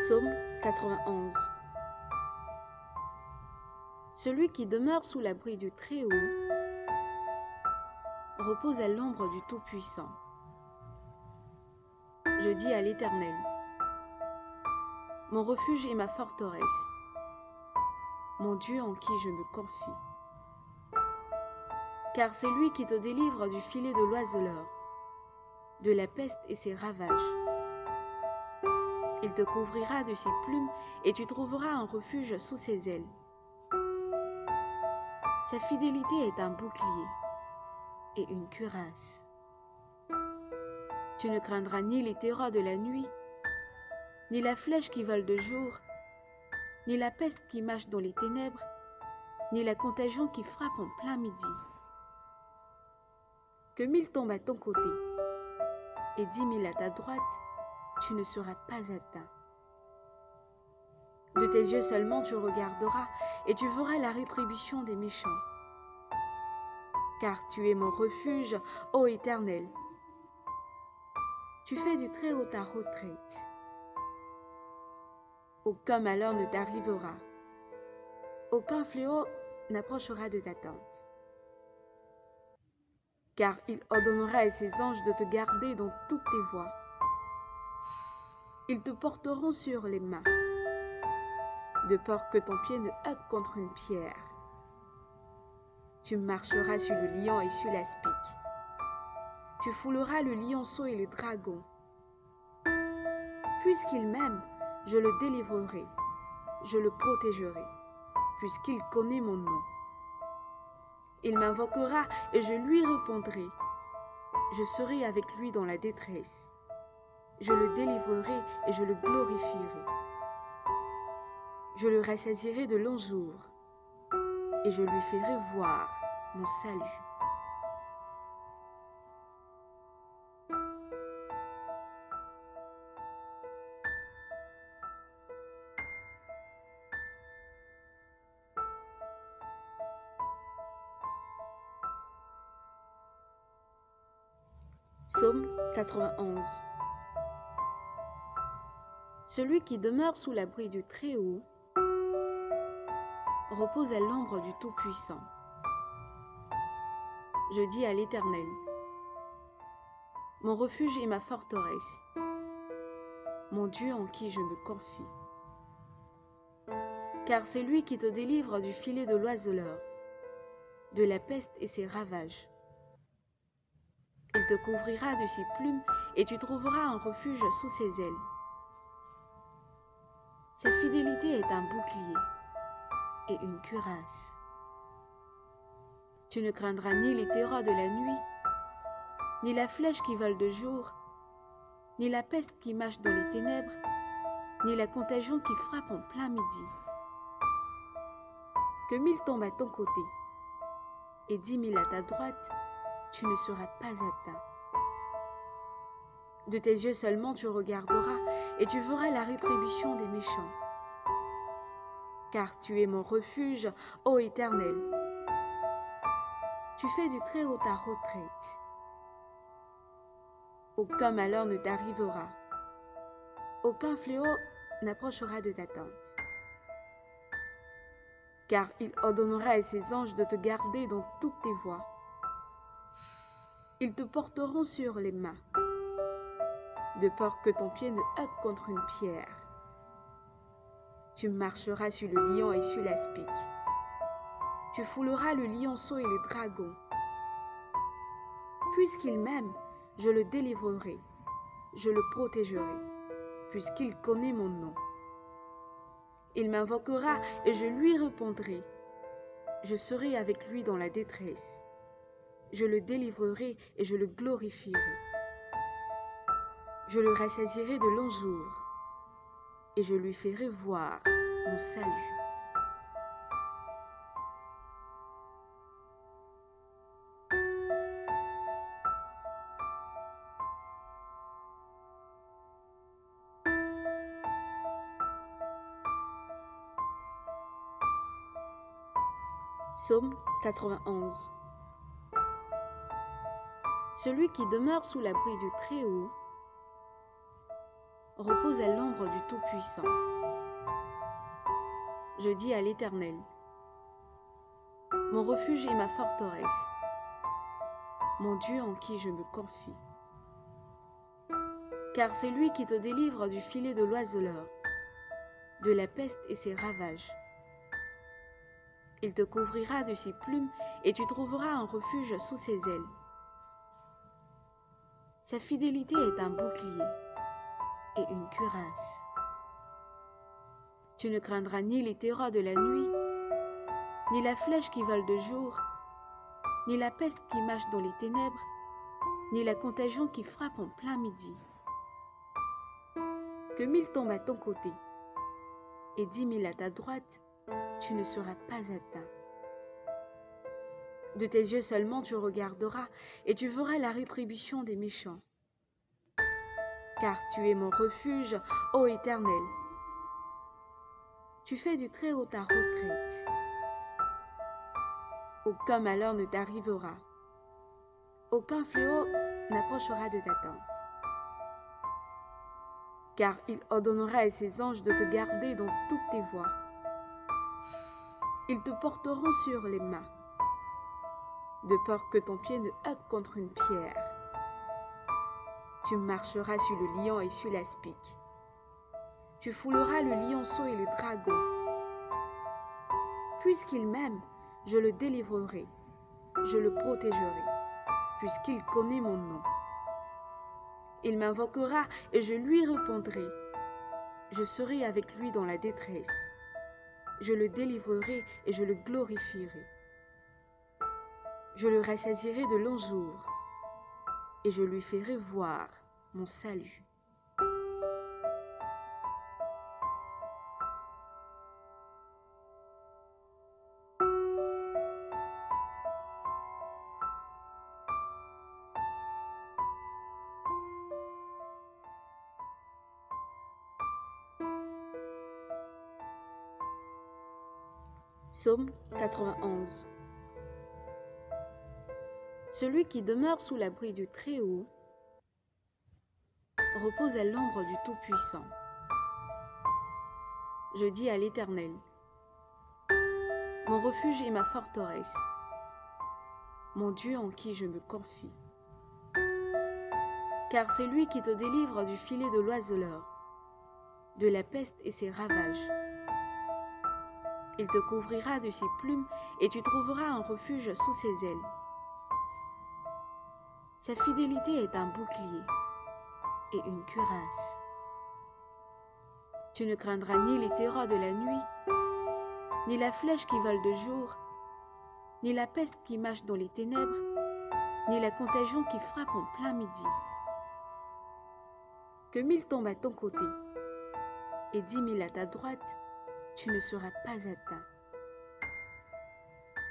Psaume 91. Celui qui demeure sous l'abri du Très-Haut repose à l'ombre du Tout-Puissant. Je dis à l'Éternel, mon refuge et ma forteresse, mon Dieu en qui je me confie. Car c'est lui qui te délivre du filet de l'oiseleur, de la peste et ses ravages. Il te couvrira de ses plumes et tu trouveras un refuge sous ses ailes. Sa fidélité est un bouclier et une cuirasse. Tu ne craindras ni les terreurs de la nuit, ni la flèche qui vole de jour, ni la peste qui marche dans les ténèbres, ni la contagion qui frappe en plein midi. Que 1000 tombent à ton côté et 10 000 à ta droite, tu ne seras pas atteint. De tes yeux seulement tu regarderas et tu verras la rétribution des méchants. Car tu es mon refuge, ô Éternel. Tu fais du Très-Haut ta retraite. Aucun malheur ne t'arrivera. Aucun fléau n'approchera de ta tente. Car il ordonnera à ses anges de te garder dans toutes tes voies. Ils te porteront sur les mains, de peur que ton pied ne heurte contre une pierre. Tu marcheras sur le lion et sur l'aspic. Tu fouleras le lionceau et le dragon. Puisqu'il m'aime, je le délivrerai, je le protégerai, puisqu'il connaît mon nom. Il m'invoquera et je lui répondrai. Je serai avec lui dans la détresse. Je le délivrerai et je le glorifierai. Je le rassasierai de longs jours et je lui ferai voir mon salut. Psaume 91. Celui qui demeure sous l'abri du Très-Haut repose à l'ombre du Tout-Puissant. Je dis à l'Éternel, mon refuge et ma forteresse, mon Dieu en qui je me confie. Car c'est lui qui te délivre du filet de l'oiseleur, de la peste et ses ravages. Il te couvrira de ses plumes et tu trouveras un refuge sous ses ailes. Sa fidélité est un bouclier et une cuirasse. Tu ne craindras ni les terreurs de la nuit, ni la flèche qui vole de jour, ni la peste qui marche dans les ténèbres, ni la contagion qui frappe en plein midi. Que 1000 tombent à ton côté et 10 000 à ta droite, tu ne seras pas atteint. De tes yeux seulement tu regarderas et tu verras la rétribution des méchants. Car tu es mon refuge, ô Éternel. Tu fais du Très-Haut ta retraite. Aucun malheur ne t'arrivera. Aucun fléau n'approchera de ta tente. Car il ordonnera à ses anges de te garder dans toutes tes voies. Ils te porteront sur les mains, de peur que ton pied ne heurte contre une pierre. Tu marcheras sur le lion et sur l'aspic. Tu fouleras le lionceau et le dragon. Puisqu'il m'aime, je le délivrerai, je le protégerai, puisqu'il connaît mon nom. Il m'invoquera et je lui répondrai. Je serai avec lui dans la détresse. Je le délivrerai et je le glorifierai. Je le rassasierai de longs jours et je lui ferai voir mon salut. Psaume 91. Celui qui demeure sous l'abri du Très-Haut repose à l'ombre du Tout-Puissant. Je dis à l'Éternel, mon refuge et ma forteresse, mon Dieu en qui je me confie. Car c'est lui qui te délivre du filet de l'oiseleur, de la peste et ses ravages. Il te couvrira de ses plumes et tu trouveras un refuge sous ses ailes. Sa fidélité est un bouclier et une cuirasse. Tu ne craindras ni les terreurs de la nuit, ni la flèche qui vole de jour, ni la peste qui marche dans les ténèbres, ni la contagion qui frappe en plein midi. Que 1000 tombent à ton côté et 10 000 à ta droite, tu ne seras pas atteint. De tes yeux seulement tu regarderas et tu verras la rétribution des méchants. Car tu es mon refuge, ô Éternel. Tu fais du Très-Haut ta retraite. Aucun malheur ne t'arrivera. Aucun fléau n'approchera de ta tente. Car il ordonnera à ses anges de te garder dans toutes tes voies. Ils te porteront sur les mains, de peur que ton pied ne heurte contre une pierre. Tu marcheras sur le lion et sur l'aspic. Tu fouleras le lionceau et le dragon. Puisqu'il m'aime, je le délivrerai, je le protégerai, puisqu'il connaît mon nom. Il m'invoquera et je lui répondrai. Je serai avec lui dans la détresse. Je le délivrerai et je le glorifierai. Je le rassasierai de longs jours et je lui ferai voir mon salut. Psaume 91. Celui qui demeure sous l'abri du Très-Haut repose à l'ombre du Tout-Puissant. Je dis à l'Éternel, mon refuge et ma forteresse, mon Dieu en qui je me confie. Car c'est lui qui te délivre du filet de l'oiseleur, de la peste et ses ravages. Il te couvrira de ses plumes et tu trouveras un refuge sous ses ailes. Sa fidélité est un bouclier et une cuirasse. Tu ne craindras ni les terreurs de la nuit, ni la flèche qui vole de jour, ni la peste qui marche dans les ténèbres, ni la contagion qui frappe en plein midi. Que 1000 tombent à ton côté et 10 000 à ta droite, tu ne seras pas atteint.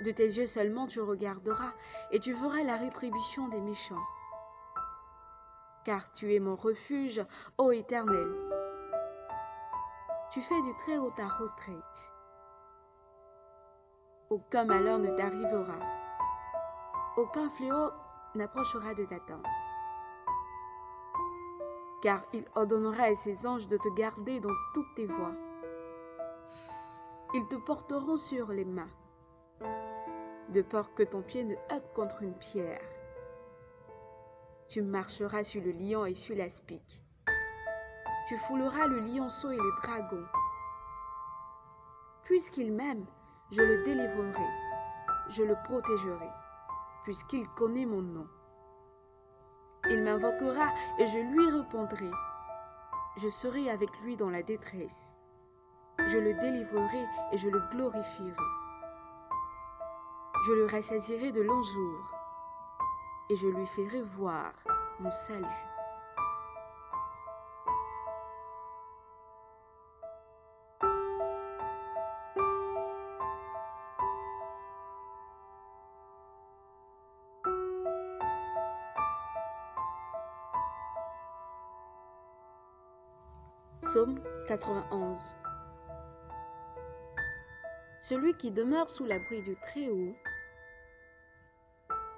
De tes yeux seulement tu regarderas et tu verras la rétribution des méchants. Car tu es mon refuge, ô Éternel. Tu fais du Très-Haut ta retraite. Aucun malheur ne t'arrivera. Aucun fléau n'approchera de ta tente. Car il ordonnera à ses anges de te garder dans toutes tes voies. Ils te porteront sur les mains, de peur que ton pied ne heurte contre une pierre. Tu marcheras sur le lion et sur l'aspic. Tu fouleras le lionceau et le dragon. Puisqu'il m'aime, je le délivrerai, je le protégerai, puisqu'il connaît mon nom. Il m'invoquera et je lui répondrai. Je serai avec lui dans la détresse. Je le délivrerai et je le glorifierai. Je le rassasierai de longs jours et je lui ferai voir mon salut. Psaume 91. Celui qui demeure sous l'abri du Très-Haut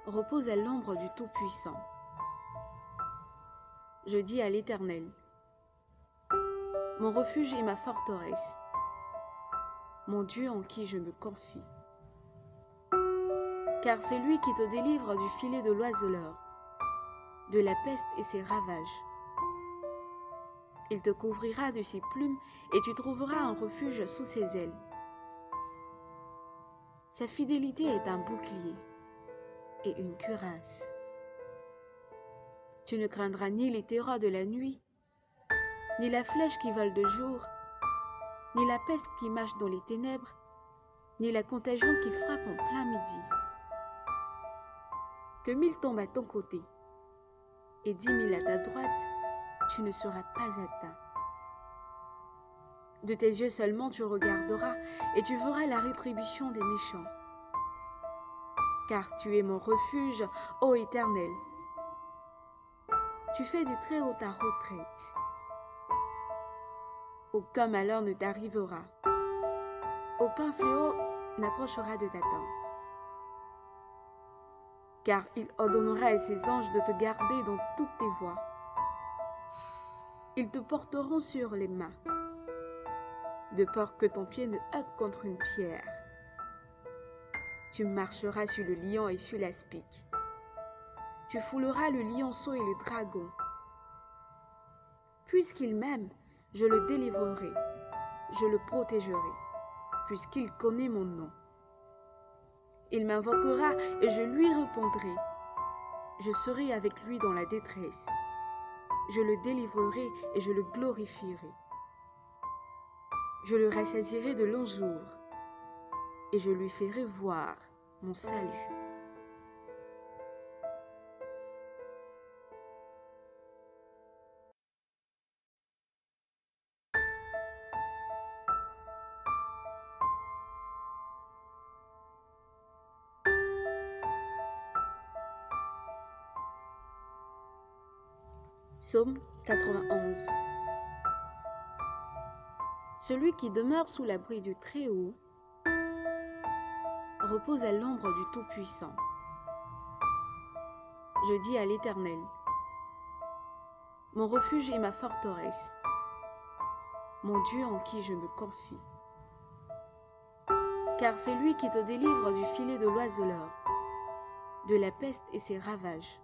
repose à l'ombre du Tout-Puissant. Je dis à l'Éternel, mon refuge et ma forteresse, mon Dieu en qui je me confie. Car c'est lui qui te délivre du filet de l'oiseleur, de la peste et ses ravages. Il te couvrira de ses plumes et tu trouveras un refuge sous ses ailes. Sa fidélité est un bouclier et une cuirasse. Tu ne craindras ni les terreurs de la nuit, ni la flèche qui vole de jour, ni la peste qui marche dans les ténèbres, ni la contagion qui frappe en plein midi. Que 1000 tombent à ton côté et 10 000 à ta droite, tu ne seras pas atteint. De tes yeux seulement tu regarderas et tu verras la rétribution des méchants. Car tu es mon refuge, ô Éternel. Tu fais du Très-Haut ta retraite. Aucun malheur ne t'arrivera. Aucun fléau n'approchera de ta tente. Car il ordonnera à ses anges de te garder dans toutes tes voies. Ils te porteront sur les mains, de peur que ton pied ne heurte contre une pierre. Tu marcheras sur le lion et sur l'aspic. Tu fouleras le lionceau et le dragon. Puisqu'il m'aime, je le délivrerai, je le protégerai, puisqu'il connaît mon nom. Il m'invoquera et je lui répondrai. Je serai avec lui dans la détresse. Je le délivrerai et je le glorifierai. Je le rassasierai de longs jours et je lui ferai voir mon salut. Psaume 91. Celui qui demeure sous l'abri du Très-Haut repose à l'ombre du Tout-Puissant. Je dis à l'Éternel, mon refuge et ma forteresse, mon Dieu en qui je me confie. Car c'est lui qui te délivre du filet de l'oiseleur, de la peste et ses ravages.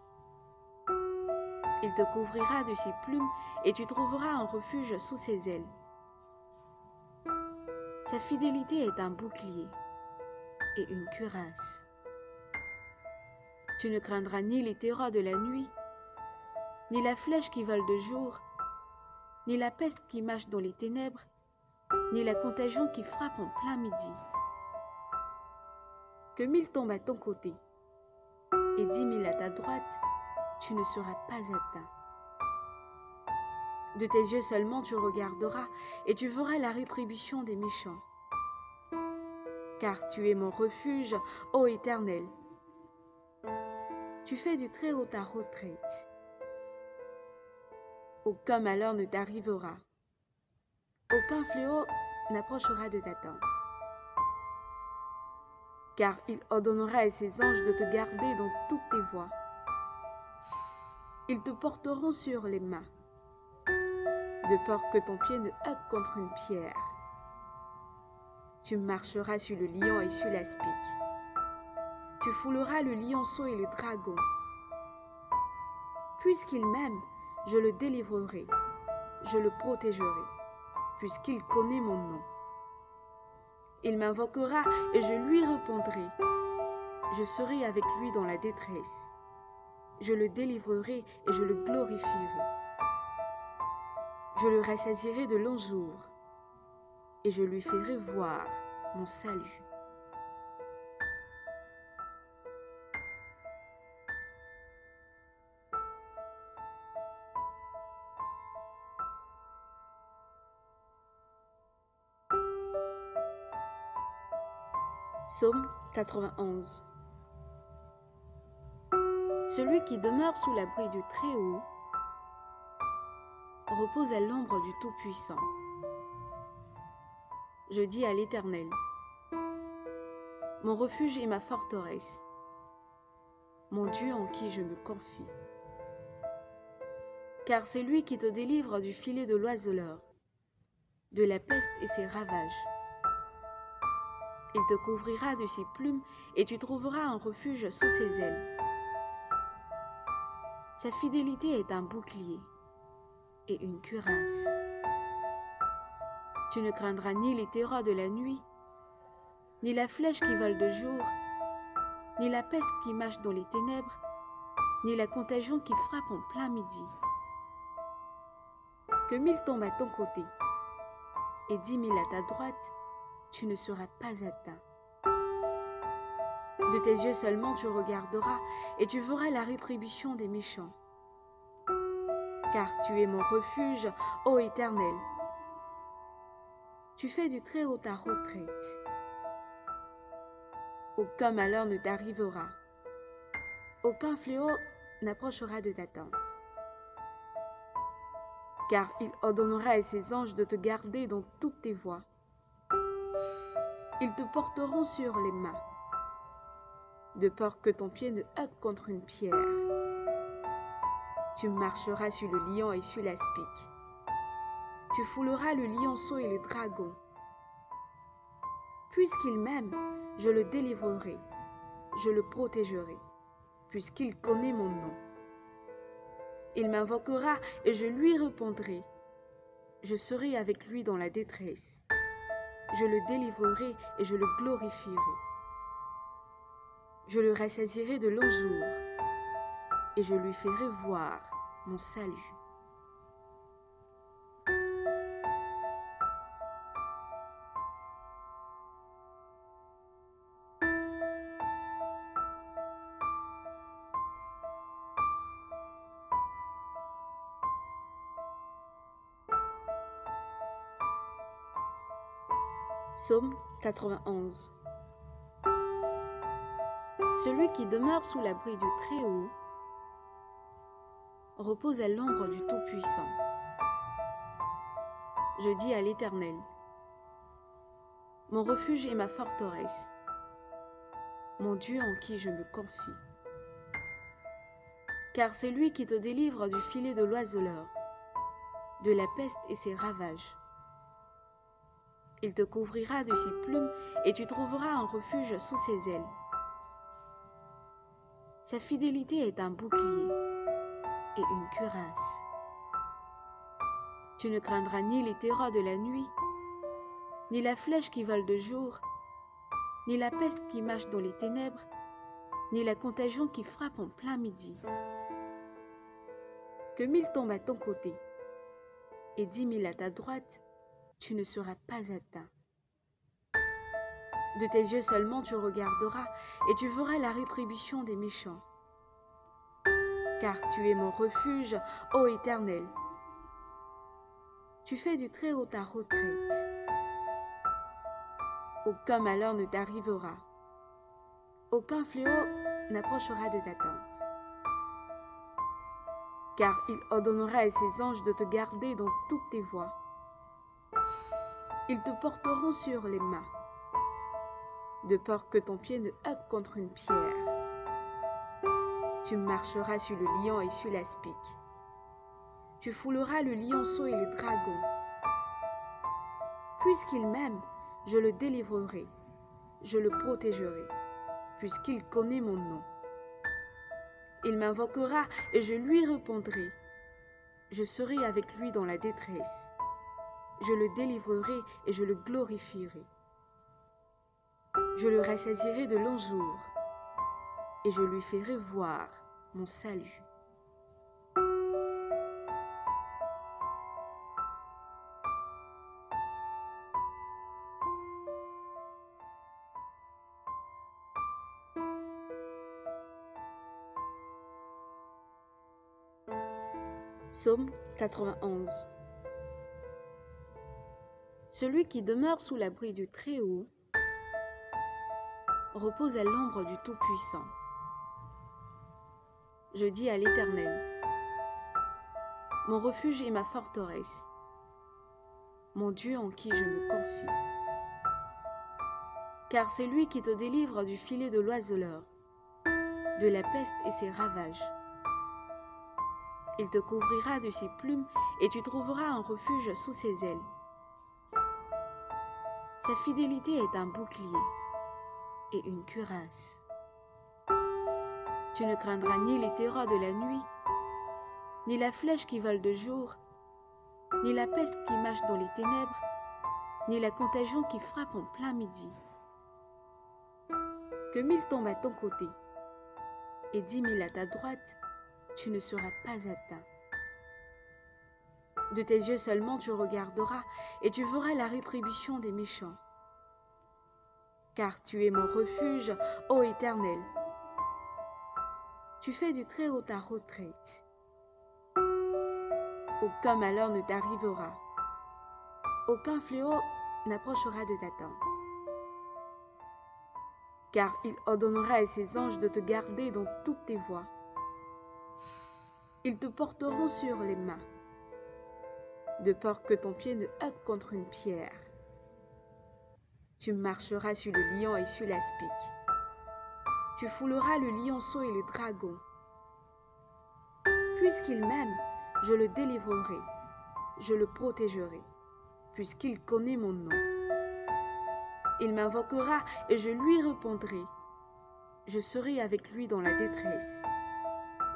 Il te couvrira de ses plumes et tu trouveras un refuge sous ses ailes. Sa fidélité est un bouclier et une cuirasse. Tu ne craindras ni les terreurs de la nuit, ni la flèche qui vole de jour, ni la peste qui marche dans les ténèbres, ni la contagion qui frappe en plein midi. Que 1000 tombent à ton côté et 10 000 à ta droite, tu ne seras pas atteint. De tes yeux seulement tu regarderas et tu verras la rétribution des méchants. Car tu es mon refuge, ô Éternel. Tu fais du Très-Haut ta retraite. Aucun malheur ne t'arrivera. Aucun fléau n'approchera de ta tente. Car il ordonnera à ses anges de te garder dans toutes tes voies. Ils te porteront sur les mains, de peur que ton pied ne heurte contre une pierre. Tu marcheras sur le lion et sur l'aspic. Tu fouleras le lionceau et le dragon. Puisqu'il m'aime, je le délivrerai, je le protégerai, puisqu'il connaît mon nom. Il m'invoquera et je lui répondrai. Je serai avec lui dans la détresse. Je le délivrerai et je le glorifierai. Je le rassasierai de longs jours et je lui ferai voir mon salut. Psaume 91. Celui qui demeure sous l'abri du Très-Haut repose à l'ombre du Tout-Puissant. Je dis à l'Éternel, mon refuge et ma forteresse, mon Dieu en qui je me confie. Car c'est lui qui te délivre du filet de l'oiseleur, de la peste et ses ravages. Il te couvrira de ses plumes et tu trouveras un refuge sous ses ailes. Sa fidélité est un bouclier et une cuirasse. Tu ne craindras ni les terreurs de la nuit, ni la flèche qui vole de jour, ni la peste qui marche dans les ténèbres, ni la contagion qui frappe en plein midi. Que 1000 tombent à ton côté et 10 000 à ta droite, tu ne seras pas atteint. De tes yeux seulement tu regarderas et tu verras la rétribution des méchants. Car tu es mon refuge, ô Éternel. Tu fais du Très-Haut ta retraite. Aucun malheur ne t'arrivera. Aucun fléau n'approchera de ta tente. Car il ordonnera à ses anges de te garder dans toutes tes voies. Ils te porteront sur les mains, de peur que ton pied ne heurte contre une pierre. Tu marcheras sur le lion et sur l'aspic. Tu fouleras le lionceau et le dragon. Puisqu'il m'aime, je le délivrerai, je le protégerai, puisqu'il connaît mon nom. Il m'invoquera et je lui répondrai. Je serai avec lui dans la détresse. Je le délivrerai et je le glorifierai. Je le rassasierai de longs jours et je lui ferai voir mon salut. Psaume 91. Celui qui demeure sous l'abri du Très-Haut repose à l'ombre du Tout-Puissant. Je dis à l'Éternel, mon refuge et ma forteresse, mon Dieu en qui je me confie. Car c'est lui qui te délivre du filet de l'oiseleur, de la peste et ses ravages. Il te couvrira de ses plumes et tu trouveras un refuge sous ses ailes. Sa fidélité est un bouclier et une cuirasse. Tu ne craindras ni les terreurs de la nuit, ni la flèche qui vole de jour, ni la peste qui marche dans les ténèbres, ni la contagion qui frappe en plein midi. Que 1000 tombent à ton côté et 10 000 à ta droite, tu ne seras pas atteint. De tes yeux seulement tu regarderas et tu verras la rétribution des méchants. Car tu es mon refuge, ô Éternel. Tu fais du Très-Haut ta retraite. Aucun malheur ne t'arrivera. Aucun fléau n'approchera de ta tente. Car il ordonnera à ses anges de te garder dans toutes tes voies. Ils te porteront sur les mains, de peur que ton pied ne heurte contre une pierre. Tu marcheras sur le lion et sur l'aspic. Tu fouleras le lionceau et le dragon. Puisqu'il m'aime, je le délivrerai, je le protégerai, puisqu'il connaît mon nom. Il m'invoquera et je lui répondrai. Je serai avec lui dans la détresse. Je le délivrerai et je le glorifierai. Je le rassasierai de longs jours et je lui ferai voir mon salut. Psaume 91. Celui qui demeure sous l'abri du Très-Haut repose à l'ombre du Tout-Puissant. Je dis à l'Éternel, mon refuge et ma forteresse, mon Dieu en qui je me confie. Car c'est lui qui te délivre du filet de l'oiseleur, de la peste et ses ravages. Il te couvrira de ses plumes et tu trouveras un refuge sous ses ailes. Sa fidélité est un bouclier et une cuirasse. Tu ne craindras ni les terreurs de la nuit, ni la flèche qui vole de jour, ni la peste qui marche dans les ténèbres, ni la contagion qui frappe en plein midi. Que 1000 tombent à ton côté et 10 000 à ta droite, tu ne seras pas atteint. De tes yeux seulement tu regarderas et tu verras la rétribution des méchants. Car tu es mon refuge, ô Éternel. Tu fais du Très-Haut ta retraite. Aucun malheur ne t'arrivera. Aucun fléau n'approchera de ta tente. Car il ordonnera à ses anges de te garder dans toutes tes voies. Ils te porteront sur les mains, de peur que ton pied ne heurte contre une pierre. Tu marcheras sur le lion et sur l'aspic. Tu fouleras le lionceau et le dragon. Puisqu'il m'aime, je le délivrerai, je le protégerai, puisqu'il connaît mon nom. Il m'invoquera et je lui répondrai. Je serai avec lui dans la détresse.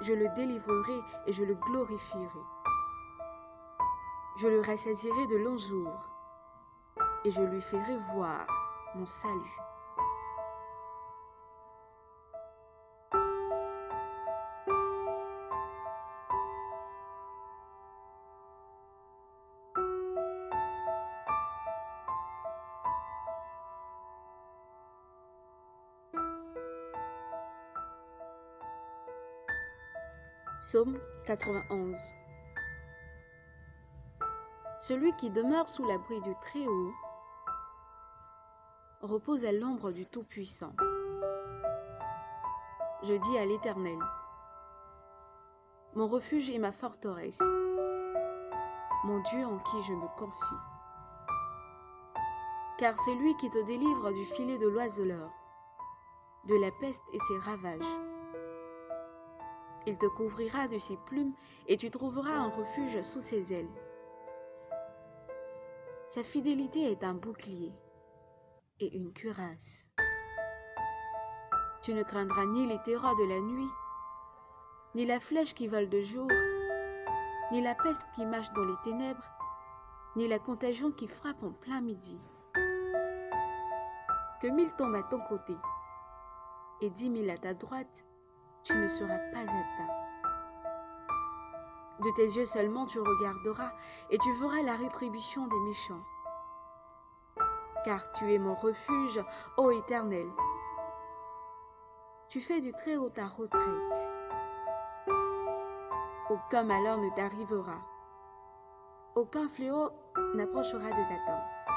Je le délivrerai et je le glorifierai. Je le rassasierai de longs jours et je lui ferai voir mon salut. Psaume 91. Celui qui demeure sous l'abri du Très-Haut repose à l'ombre du Tout-Puissant. Je dis à l'Éternel, mon refuge et ma forteresse, mon Dieu en qui je me confie. Car c'est lui qui te délivre du filet de l'oiseleur, de la peste et ses ravages. Il te couvrira de ses plumes et tu trouveras un refuge sous ses ailes. Sa fidélité est un bouclier et une cuirasse. Tu ne craindras ni les terreurs de la nuit, ni la flèche qui vole de jour, ni la peste qui marche dans les ténèbres, ni la contagion qui frappe en plein midi. Que 1000 tombent à ton côté et 10 000 à ta droite, tu ne seras pas atteint. De tes yeux seulement tu regarderas et tu verras la rétribution des méchants. Car tu es mon refuge, ô Éternel. Tu fais du Très-Haut ta retraite. Aucun malheur ne t'arrivera. Aucun fléau n'approchera de ta tente.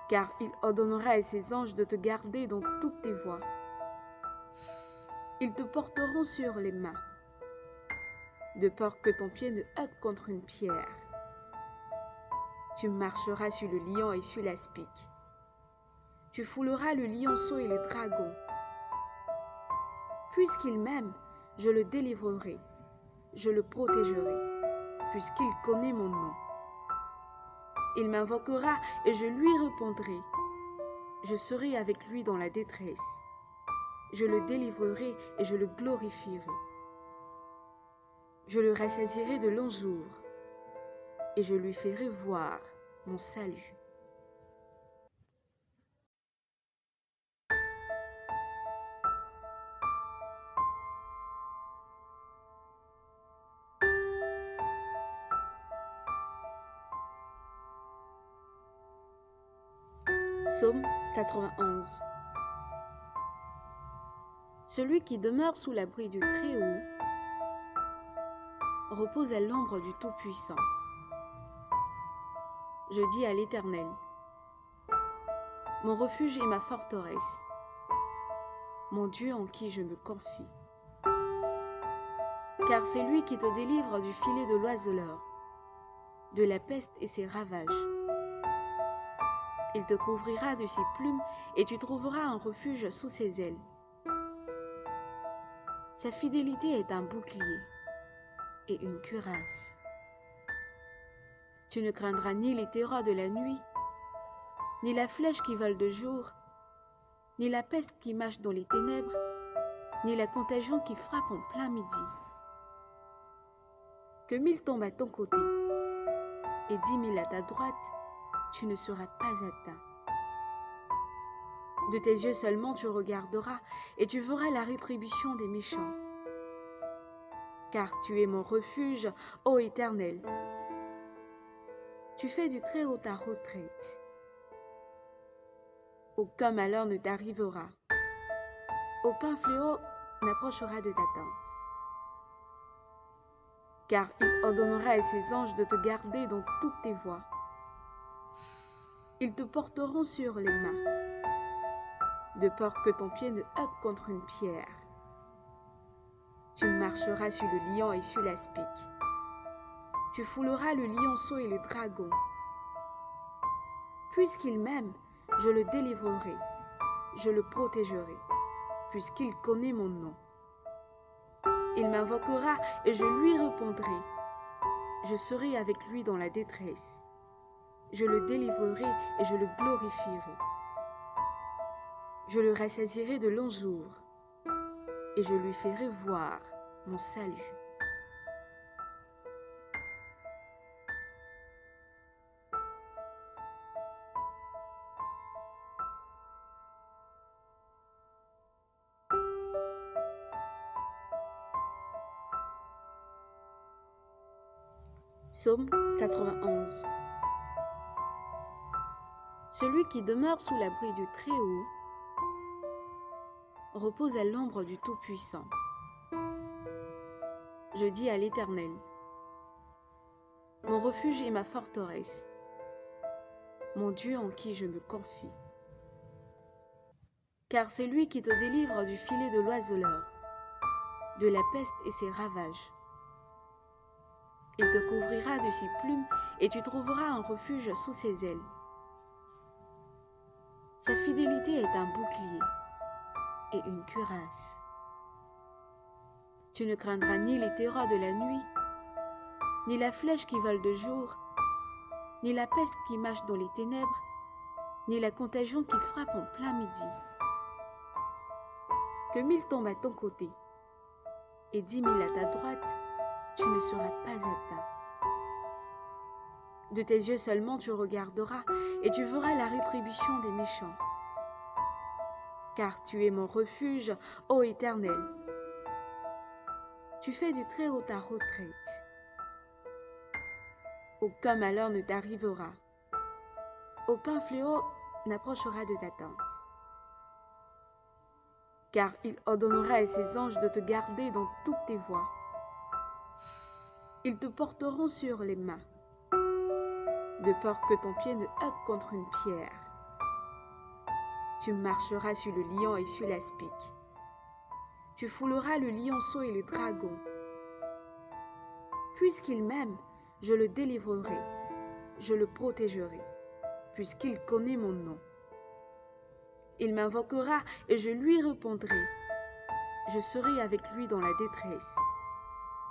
Car il ordonnera à ses anges de te garder dans toutes tes voies. Ils te porteront sur les mains, de peur que ton pied ne heurte contre une pierre. Tu marcheras sur le lion et sur l'aspic. Tu fouleras le lionceau et le dragon. Puisqu'il m'aime, je le délivrerai, je le protégerai, puisqu'il connaît mon nom. Il m'invoquera et je lui répondrai. Je serai avec lui dans la détresse. Je le délivrerai et je le glorifierai. Je le rassasierai de longs jours et je lui ferai voir mon salut. Psaume 91. Celui qui demeure sous l'abri du Très-Haut repose à l'ombre du Tout-Puissant. Je dis à l'Éternel, mon refuge et ma forteresse, mon Dieu en qui je me confie. Car c'est lui qui te délivre du filet de l'oiseleur, de la peste et ses ravages. Il te couvrira de ses plumes et tu trouveras un refuge sous ses ailes. Sa fidélité est un bouclier et une cuirasse. Tu ne craindras ni les terreurs de la nuit, ni la flèche qui vole de jour, ni la peste qui mâche dans les ténèbres, ni la contagion qui frappe en plein midi. Que 1000 tombent à ton côté et 10 000 à ta droite, tu ne seras pas atteint. De tes yeux seulement tu regarderas et tu verras la rétribution des méchants. Car tu es mon refuge, ô Éternel. Tu fais du Très-Haut ta retraite. Aucun malheur ne t'arrivera. Aucun fléau n'approchera de ta tente. Car il ordonnera à ses anges de te garder dans toutes tes voies. Ils te porteront sur les mains, de peur que ton pied ne heurte contre une pierre. Tu marcheras sur le lion et sur l'aspic. Tu fouleras le lionceau et le dragon. Puisqu'il m'aime, je le délivrerai, je le protégerai, puisqu'il connaît mon nom. Il m'invoquera et je lui répondrai. Je serai avec lui dans la détresse. Je le délivrerai et je le glorifierai. Je le rassasierai de longs jours et je lui ferai voir mon salut. Psaume 91. Celui qui demeure sous l'abri du Très-Haut repose à l'ombre du Tout-Puissant. Je dis à l'Éternel, mon refuge et ma forteresse, mon Dieu en qui je me confie. Car c'est lui qui te délivre du filet de l'oiseleur, de la peste et ses ravages. Il te couvrira de ses plumes et tu trouveras un refuge sous ses ailes. Sa fidélité est un bouclier et une cuirasse. Tu ne craindras ni les terreurs de la nuit, ni la flèche qui vole de jour, ni la peste qui mâche dans les ténèbres, ni la contagion qui frappe en plein midi. Que 1000 tombent à ton côté et 10 000 à ta droite, tu ne seras pas atteint. De tes yeux seulement tu regarderas et tu verras la rétribution des méchants. Car tu es mon refuge, ô Éternel. Tu fais du Très-Haut ta retraite. Aucun malheur ne t'arrivera. Aucun fléau n'approchera de ta tente. Car il ordonnera à ses anges de te garder dans toutes tes voies. Ils te porteront sur les mains, de peur que ton pied ne heurte contre une pierre. Tu marcheras sur le lion et sur l'aspic. Tu fouleras le lionceau et le dragon. Puisqu'il m'aime, je le délivrerai, je le protégerai, puisqu'il connaît mon nom. Il m'invoquera et je lui répondrai. Je serai avec lui dans la détresse.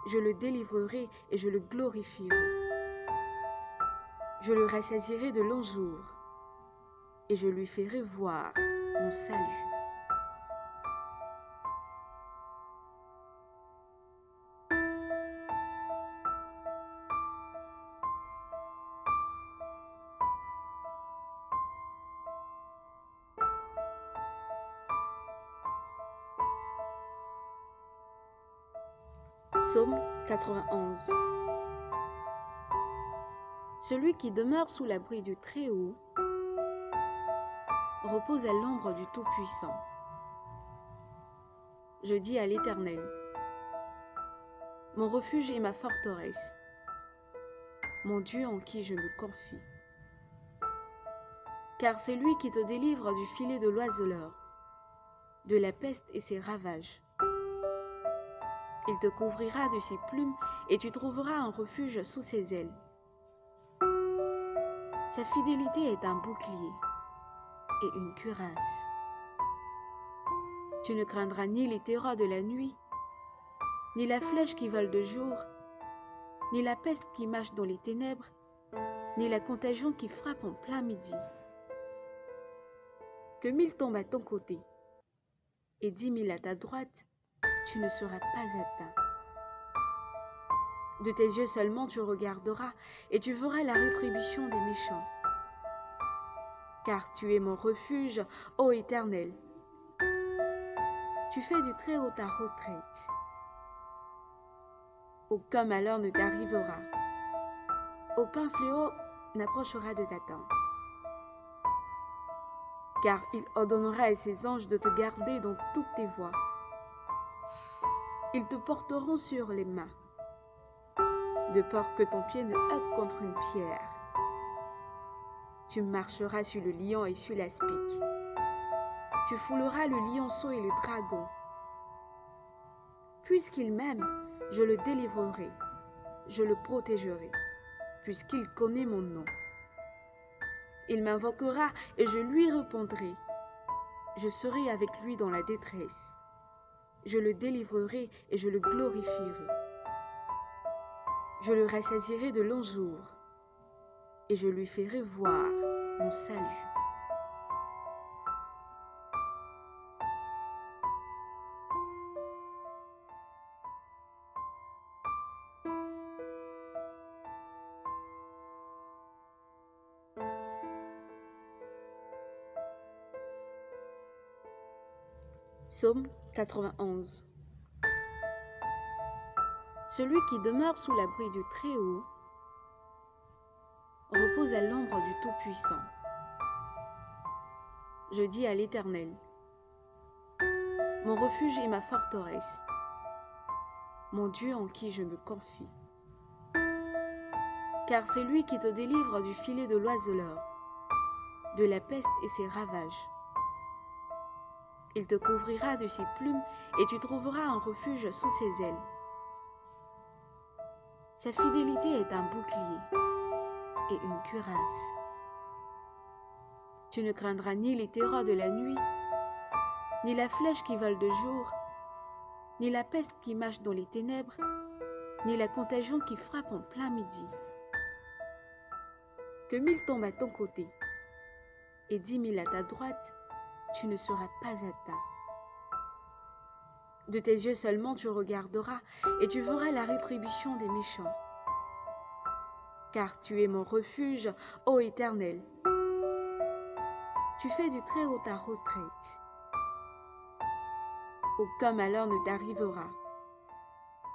Je le délivrerai et je le glorifierai. Je le rassasierai de longs jours et je lui ferai voir mon salut. Psaume 91. Celui qui demeure sous l'abri du Très-Haut repose à l'ombre du Tout-Puissant. Je dis à l'Éternel, mon refuge et ma forteresse, mon Dieu en qui je me confie. Car c'est lui qui te délivre du filet de l'oiseleur, de la peste et ses ravages. Il te couvrira de ses plumes et tu trouveras un refuge sous ses ailes. Sa fidélité est un bouclier et une cuirasse. Tu ne craindras ni les terreurs de la nuit, ni la flèche qui vole de jour, ni la peste qui mâche dans les ténèbres, ni la contagion qui frappe en plein midi. Que 1000 tombent à ton côté et 10 000 à ta droite, tu ne seras pas atteint. De tes yeux seulement tu regarderas et tu verras la rétribution des méchants. Car tu es mon refuge, ô Éternel. Tu fais du Très-Haut ta retraite. Aucun malheur ne t'arrivera. Aucun fléau n'approchera de ta tente. Car il ordonnera à ses anges de te garder dans toutes tes voies. Ils te porteront sur les mains, de peur que ton pied ne heurte contre une pierre. Tu marcheras sur le lion et sur l'aspic. Tu fouleras le lionceau et le dragon. Puisqu'il m'aime, je le délivrerai, je le protégerai, puisqu'il connaît mon nom. Il m'invoquera et je lui répondrai. Je serai avec lui dans la détresse. Je le délivrerai et je le glorifierai. Je le rassasierai de longs jours et je lui ferai voir mon salut. Psaume 91. Celui qui demeure sous l'abri du Très-Haut repose à l'ombre du Tout-Puissant. Je dis à l'Éternel, mon refuge et ma forteresse, mon Dieu en qui je me confie. Car c'est lui qui te délivre du filet de l'oiseleur, de la peste et ses ravages. Il te couvrira de ses plumes et tu trouveras un refuge sous ses ailes. Sa fidélité est un bouclier et une cuirasse. Tu ne craindras ni les terreurs de la nuit, ni la flèche qui vole de jour, ni la peste qui marche dans les ténèbres, ni la contagion qui frappe en plein midi. Que 1000 tombent à ton côté et 10 000 à ta droite, tu ne seras pas atteint. De tes yeux seulement tu regarderas et tu verras la rétribution des méchants. Car tu es mon refuge, ô Éternel. Tu fais du Très-Haut ta retraite. Aucun malheur ne t'arrivera.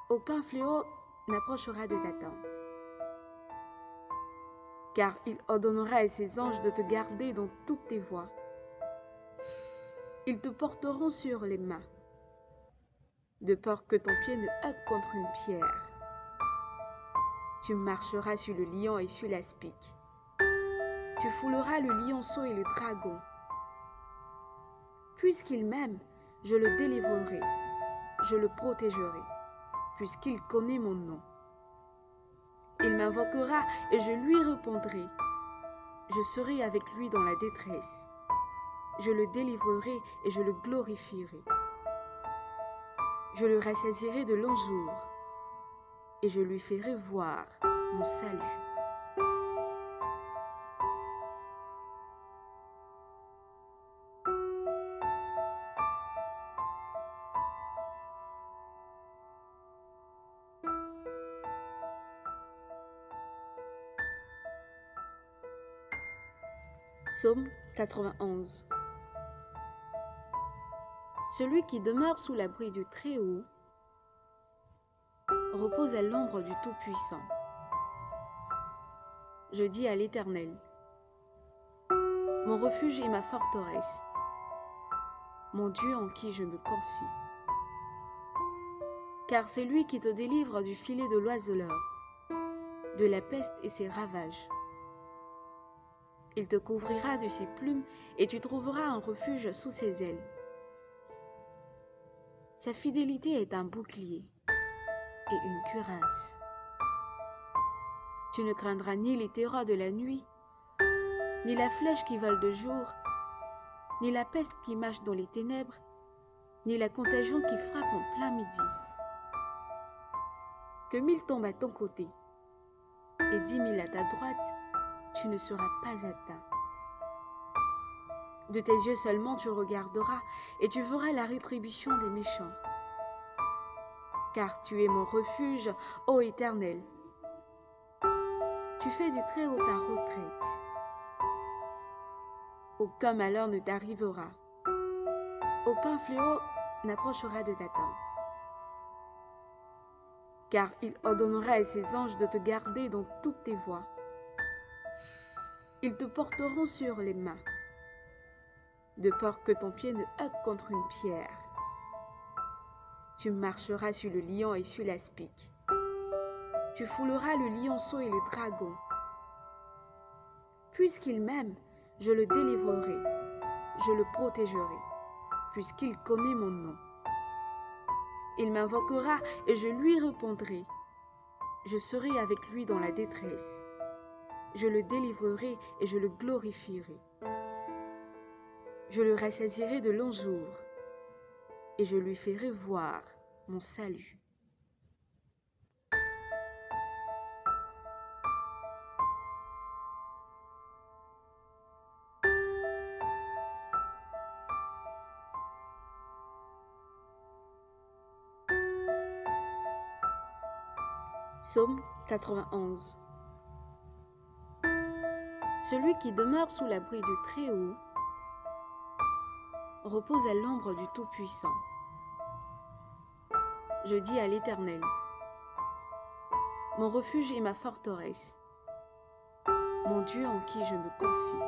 Aucun fléau n'approchera de ta tente. Car il ordonnera à ses anges de te garder dans toutes tes voies. Ils te porteront sur les mains, de peur que ton pied ne heurte contre une pierre. Tu marcheras sur le lion et sur l'aspic. Tu fouleras le lionceau et le dragon. Puisqu'il m'aime, je le délivrerai, je le protégerai, puisqu'il connaît mon nom. Il m'invoquera et je lui répondrai. Je serai avec lui dans la détresse. Je le délivrerai et je le glorifierai. Je le rassasierai de longs jours et je lui ferai voir mon salut. Psaume 91. Celui qui demeure sous l'abri du Très-Haut repose à l'ombre du Tout-Puissant. Je dis à l'Éternel, mon refuge et ma forteresse, mon Dieu en qui je me confie. Car c'est lui qui te délivre du filet de l'oiseleur, de la peste et ses ravages. Il te couvrira de ses plumes et tu trouveras un refuge sous ses ailes. Sa fidélité est un bouclier et une cuirasse. Tu ne craindras ni les terreurs de la nuit, ni la flèche qui vole de jour, ni la peste qui marche dans les ténèbres, ni la contagion qui frappe en plein midi. Que 1000 tombent à ton côté et 10 000 à ta droite, tu ne seras pas atteint. De tes yeux seulement tu regarderas et tu verras la rétribution des méchants. Car tu es mon refuge, ô Éternel. Tu fais du Très-Haut ta retraite. Aucun malheur ne t'arrivera. Aucun fléau n'approchera de ta tente. Car il ordonnera à ses anges de te garder dans toutes tes voies. Ils te porteront sur les mains, de peur que ton pied ne heurte contre une pierre. Tu marcheras sur le lion et sur l'aspic. Tu fouleras le lionceau et le dragon. Puisqu'il m'aime, je le délivrerai, je le protégerai, puisqu'il connaît mon nom. Il m'invoquera et je lui répondrai. Je serai avec lui dans la détresse. Je le délivrerai et je le glorifierai. Je le rassasierai de longs jours et je lui ferai voir mon salut. Psaume 91. Celui qui demeure sous l'abri du Très-Haut repose à l'ombre du Tout-Puissant. Je dis à l'Éternel, mon refuge et ma forteresse, mon Dieu en qui je me confie.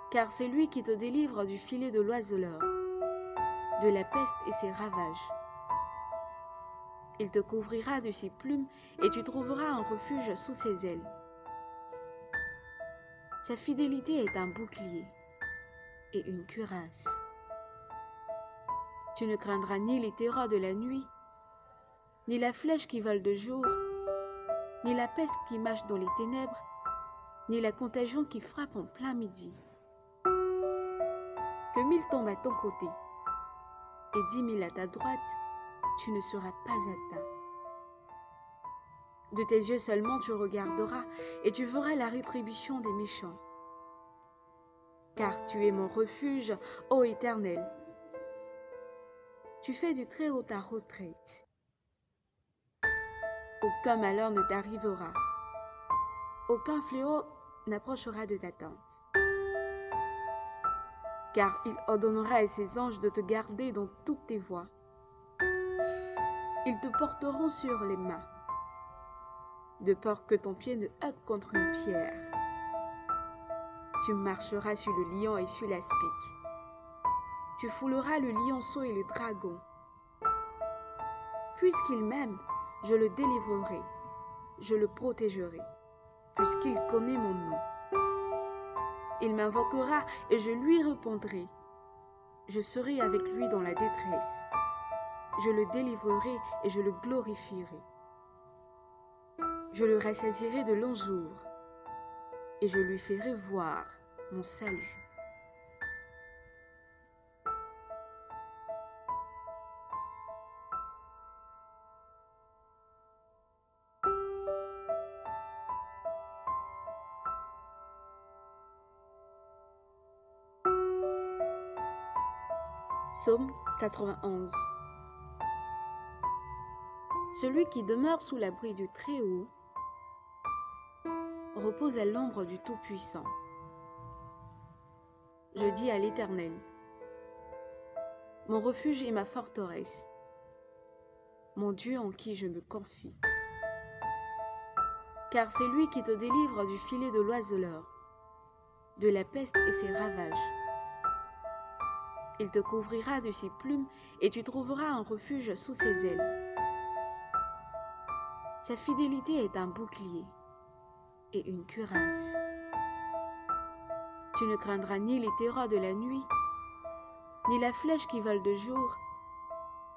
Car c'est lui qui te délivre du filet de l'oiseleur, de la peste et ses ravages. Il te couvrira de ses plumes et tu trouveras un refuge sous ses ailes. Sa fidélité est un bouclier et une cuirasse. Tu ne craindras ni les terreurs de la nuit, ni la flèche qui vole de jour, ni la peste qui marche dans les ténèbres, ni la contagion qui frappe en plein midi. Que 1000 tombent à ton côté et 10 000 à ta droite, tu ne seras pas atteint. De tes yeux seulement tu regarderas et tu verras la rétribution des méchants. Car tu es mon refuge, ô Éternel. Tu fais du Très-Haut ta retraite. Aucun malheur ne t'arrivera. Aucun fléau n'approchera de ta tente. Car il ordonnera à ses anges de te garder dans toutes tes voies. Ils te porteront sur les mains, de peur que ton pied ne heurte contre une pierre. Tu marcheras sur le lion et sur l'aspic. Tu fouleras le lionceau et le dragon. Puisqu'il m'aime, je le délivrerai, je le protégerai, puisqu'il connaît mon nom. Il m'invoquera et je lui répondrai. Je serai avec lui dans la détresse. Je le délivrerai et je le glorifierai. Je le rassasierai de longs jours et je lui ferai voir mon salut. Psaume 91. Celui qui demeure sous l'abri du Très-Haut repose à l'ombre du Tout-Puissant. Je dis à l'Éternel, mon refuge et ma forteresse, mon Dieu en qui je me confie. Car c'est lui qui te délivre du filet de l'oiseleur, de la peste et ses ravages. Il te couvrira de ses plumes et tu trouveras un refuge sous ses ailes. Sa fidélité est un bouclier et une cuirasse. Tu ne craindras ni les terreurs de la nuit, ni la flèche qui vole de jour,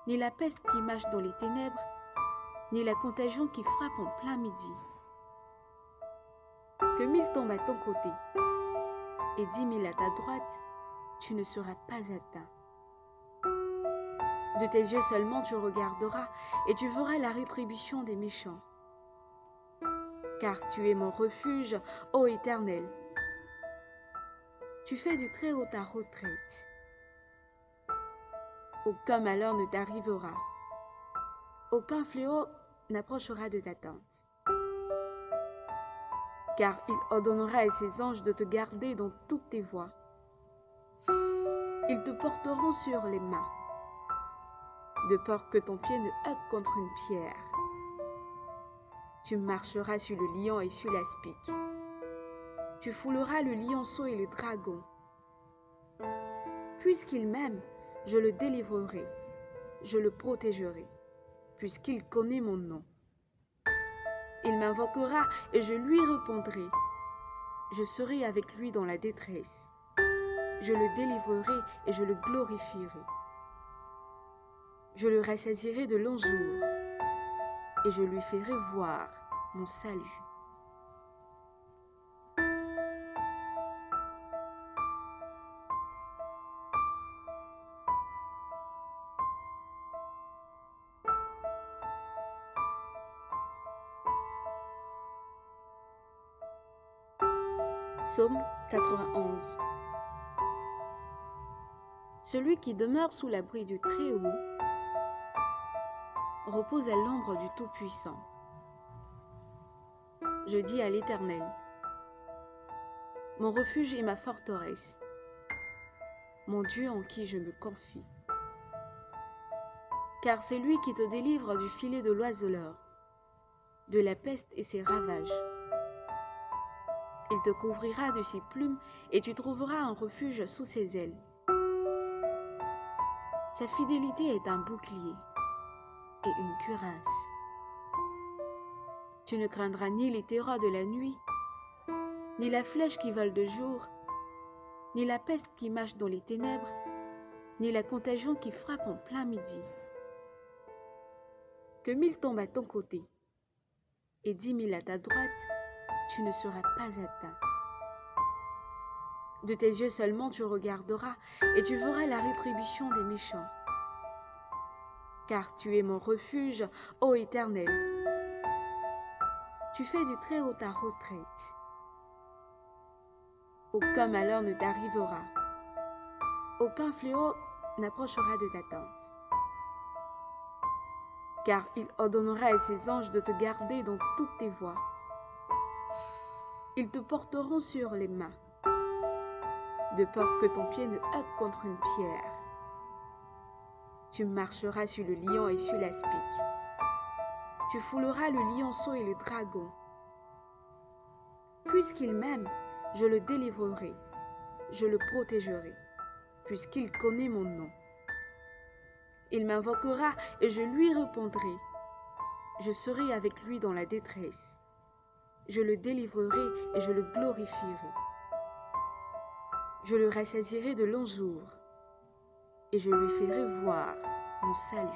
ni la peste qui marche dans les ténèbres, ni la contagion qui frappe en plein midi. Que 1000 tombent à ton côté et 10 000 à ta droite, tu ne seras pas atteint. De tes yeux seulement tu regarderas et tu verras la rétribution des méchants. Car tu es mon refuge, ô Éternel. Tu fais du Très-Haut ta retraite. Aucun malheur ne t'arrivera. Aucun fléau n'approchera de ta tente. Car il ordonnera à ses anges de te garder dans toutes tes voies. Ils te porteront sur les mains, de peur que ton pied ne heurte contre une pierre. Tu marcheras sur le lion et sur l'aspic. Tu fouleras le lionceau et le dragon. Puisqu'il m'aime, je le délivrerai, je le protégerai, puisqu'il connaît mon nom. Il m'invoquera et je lui répondrai. Je serai avec lui dans la détresse. Je le délivrerai et je le glorifierai. Je le rassasierai de longs jours et je lui ferai voir mon salut. Psaume 91. Celui qui demeure sous l'abri du Très-Haut repose à l'ombre du Tout-Puissant. Je dis à l'Éternel, mon refuge et ma forteresse, mon Dieu en qui je me confie. Car c'est lui qui te délivre du filet de l'oiseleur, de la peste et ses ravages. Il te couvrira de ses plumes et tu trouveras un refuge sous ses ailes. Sa fidélité est un bouclier et une cuirasse. Tu ne craindras ni les terreurs de la nuit, ni la flèche qui vole de jour, ni la peste qui marche dans les ténèbres, ni la contagion qui frappe en plein midi. Que 1000 tombent à ton côté et 10 000 à ta droite, tu ne seras pas atteint. De tes yeux seulement tu regarderas et tu verras la rétribution des méchants. Car tu es mon refuge, ô Éternel. Tu fais du Très-Haut ta retraite. Aucun malheur ne t'arrivera. Aucun fléau n'approchera de ta tente. Car il ordonnera à ses anges de te garder dans toutes tes voies. Ils te porteront sur les mains, de peur que ton pied ne heurte contre une pierre. Tu marcheras sur le lion et sur l'aspic. Tu fouleras le lionceau et le dragon. Puisqu'il m'aime, je le délivrerai, je le protégerai, puisqu'il connaît mon nom. Il m'invoquera et je lui répondrai. Je serai avec lui dans la détresse. Je le délivrerai et je le glorifierai. Je le rassasierai de longs jours et je lui ferai voir mon salut.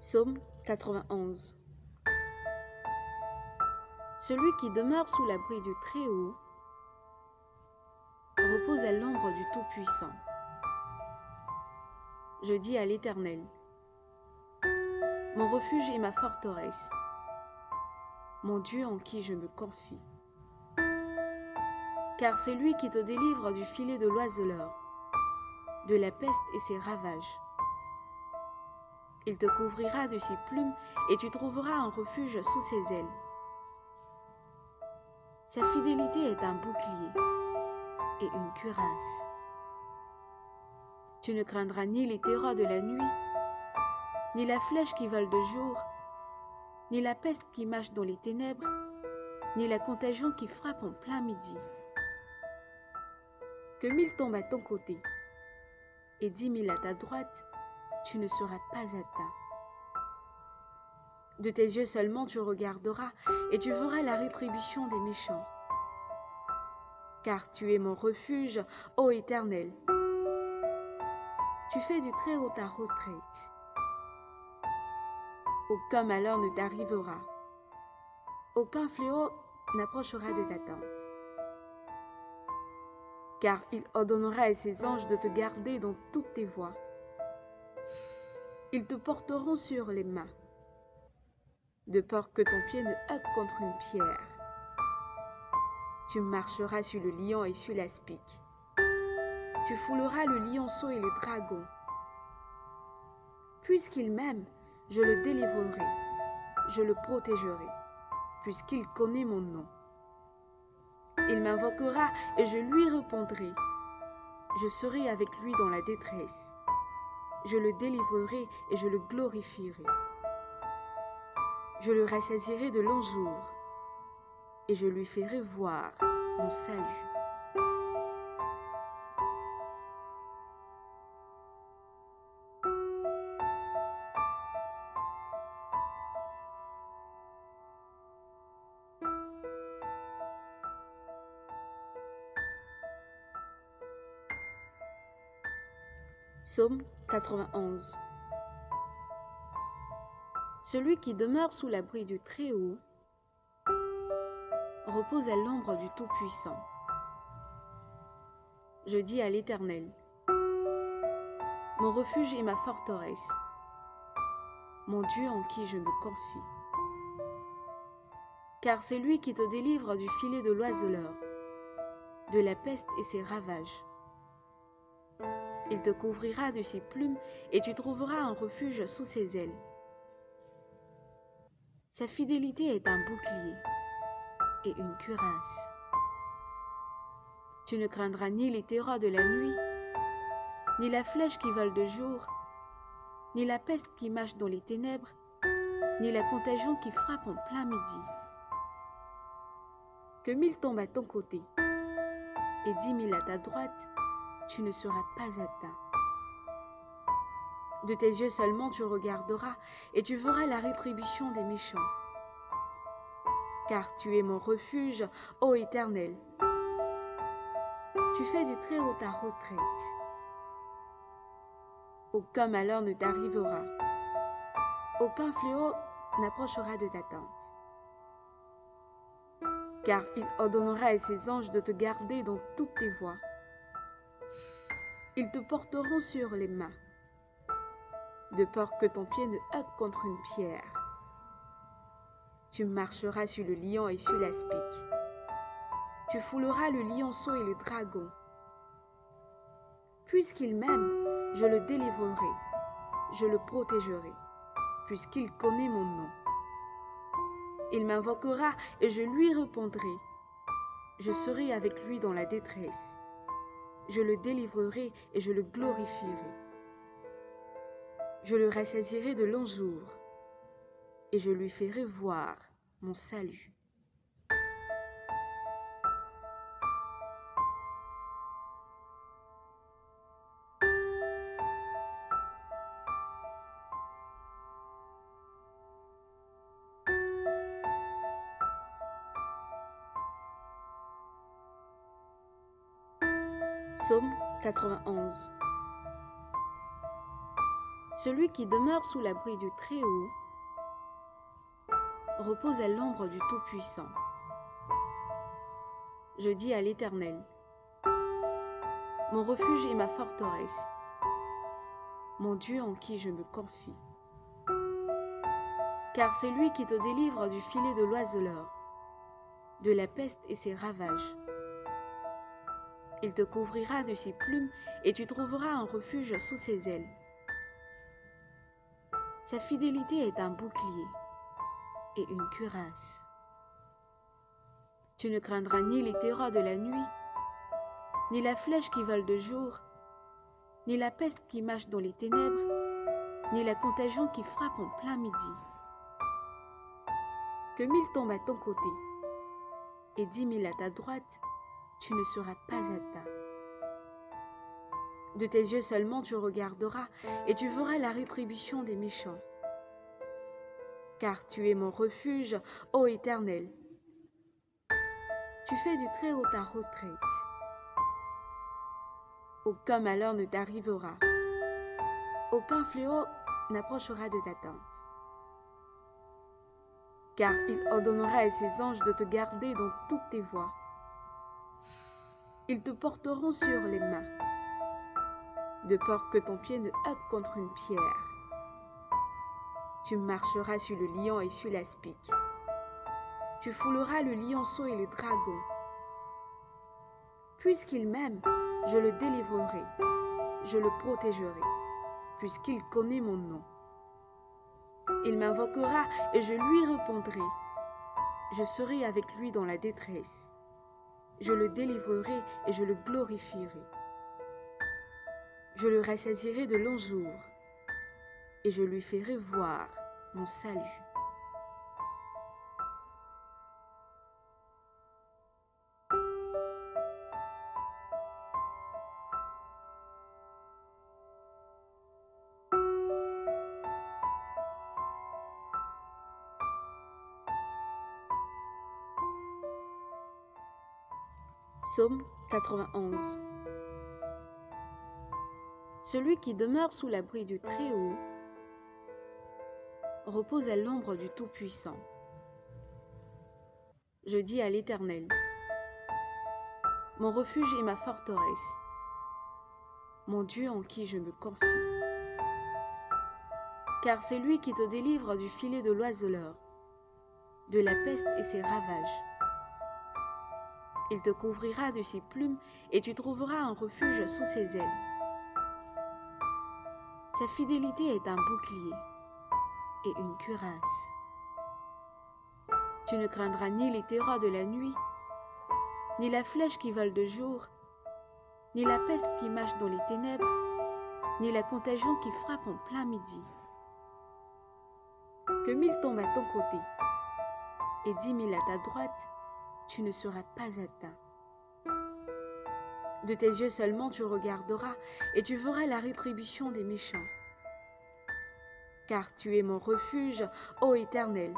Psaume 91. Celui qui demeure sous l'abri du Très-Haut repose à l'ombre du Tout-Puissant. Je dis à l'Éternel, mon refuge et ma forteresse, mon Dieu en qui je me confie. Car c'est lui qui te délivre du filet de l'oiseleur, de la peste et ses ravages. Il te couvrira de ses plumes et tu trouveras un refuge sous ses ailes. Sa fidélité est un bouclier et une cuirasse. Tu ne craindras ni les terreurs de la nuit, ni la flèche qui vole de jour, ni la peste qui marche dans les ténèbres, ni la contagion qui frappe en plein midi. Que 1000 tombent à ton côté et 10 000 à ta droite, tu ne seras pas atteint. De tes yeux seulement tu regarderas et tu verras la rétribution des méchants. Car tu es mon refuge, ô Éternel. Tu fais du Très-Haut ta retraite. Aucun malheur ne t'arrivera. Aucun fléau n'approchera de ta tente. car il ordonnera à ses anges de te garder dans toutes tes voies. Ils te porteront sur les mains, de peur que ton pied ne heurte contre une pierre. Tu marcheras sur le lion et sur l'aspic. Tu fouleras le lionceau et le dragon. Puisqu'il m'aime, je le délivrerai, je le protégerai, puisqu'il connaît mon nom. Il m'invoquera et je lui répondrai. Je serai avec lui dans la détresse. Je le délivrerai et je le glorifierai. Je le rassasierai de longs jours et je lui ferai voir mon salut. Psaume 91. Celui qui demeure sous l'abri du Très-Haut repose à l'ombre du Tout-Puissant. Je dis à l'Éternel, mon refuge et ma forteresse, mon Dieu en qui je me confie. Car c'est lui qui te délivre du filet de l'oiseleur, de la peste et ses ravages. Il te couvrira de ses plumes et tu trouveras un refuge sous ses ailes. Sa fidélité est un bouclier et une cuirasse. Tu ne craindras ni les terreurs de la nuit, ni la flèche qui vole de jour, ni la peste qui marche dans les ténèbres, ni la contagion qui frappe en plein midi. Que 1000 tombent à ton côté et 10 000 à ta droite, tu ne seras pas atteint. De tes yeux seulement tu regarderas et tu verras la rétribution des méchants. Car tu es mon refuge, ô Éternel. Tu fais du Très-Haut ta retraite. Aucun malheur ne t'arrivera. Aucun fléau n'approchera de ta tente. Car il ordonnera à ses anges de te garder dans toutes tes voies. Ils te porteront sur les mains, de peur que ton pied ne heurte contre une pierre. Tu marcheras sur le lion et sur l'aspic. Tu fouleras le lionceau et le dragon. Puisqu'il m'aime, je le délivrerai, je le protégerai, puisqu'il connaît mon nom. Il m'invoquera et je lui répondrai. Je serai avec lui dans la détresse. Je le délivrerai et je le glorifierai. Je le rassasierai de longs jours et je lui ferai voir mon salut. Psaume 91. Celui qui demeure sous l'abri du Très-Haut repose à l'ombre du Tout-Puissant. Je dis à l'Éternel, mon refuge et ma forteresse, mon Dieu en qui je me confie. Car c'est lui qui te délivre du filet de l'oiseleur, de la peste et ses ravages. Il te couvrira de ses plumes et tu trouveras un refuge sous ses ailes. Sa fidélité est un bouclier et une cuirasse. Tu ne craindras ni les terreurs de la nuit, ni la flèche qui vole de jour, ni la peste qui marche dans les ténèbres, ni la contagion qui frappe en plein midi. Que 1000 tombent à ton côté et 10 000 à ta droite, tu ne seras pas atteint. De tes yeux seulement tu regarderas et tu verras la rétribution des méchants. Car tu es mon refuge, ô Éternel. Tu fais du Très-Haut ta retraite. Aucun malheur ne t'arrivera. Aucun fléau n'approchera de ta tente. Car il ordonnera à ses anges de te garder dans toutes tes voies. Ils te porteront sur les mains, de peur que ton pied ne heurte contre une pierre. Tu marcheras sur le lion et sur l'aspic. Tu fouleras le lionceau et le dragon. Puisqu'il m'aime, je le délivrerai, je le protégerai, puisqu'il connaît mon nom. Il m'invoquera et je lui répondrai. Je serai avec lui dans la détresse. Je le délivrerai et je le glorifierai. Je le rassasierai de longs jours et je lui ferai voir mon salut. Psaume 91. Celui qui demeure sous l'abri du Très-Haut repose à l'ombre du Tout-Puissant. Je dis à l'Éternel, mon refuge et ma forteresse, mon Dieu en qui je me confie. Car c'est lui qui te délivre du filet de l'oiseleur, de la peste et ses ravages. Il te couvrira de ses plumes et tu trouveras un refuge sous ses ailes. Sa fidélité est un bouclier et une cuirasse. Tu ne craindras ni les terreurs de la nuit, ni la flèche qui vole de jour, ni la peste qui marche dans les ténèbres, ni la contagion qui frappe en plein midi. Que 1000 tombent à ton côté et 10 000 à ta droite, tu ne seras pas atteint. De tes yeux seulement tu regarderas et tu verras la rétribution des méchants. Car tu es mon refuge, ô Éternel.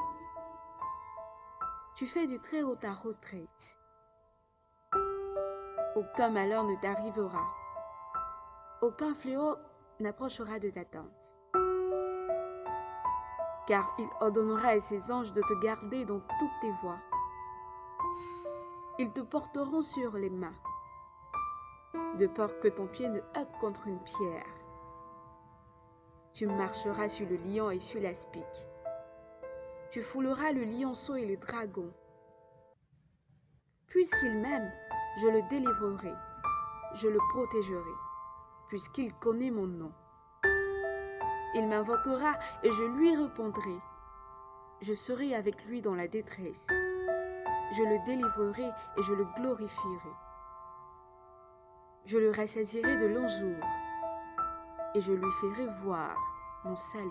Tu fais du Très-Haut ta retraite. Aucun malheur ne t'arrivera. Aucun fléau n'approchera de ta tente. Car il ordonnera à ses anges de te garder dans toutes tes voies. Ils te porteront sur les mains, de peur que ton pied ne heurte contre une pierre. Tu marcheras sur le lion et sur l'aspic. Tu fouleras le lionceau et le dragon. Puisqu'il m'aime, je le délivrerai, je le protégerai, puisqu'il connaît mon nom. Il m'invoquera et je lui répondrai. Je serai avec lui dans la détresse. Je le délivrerai et je le glorifierai. Je le rassasierai de longs jours et je lui ferai voir mon salut.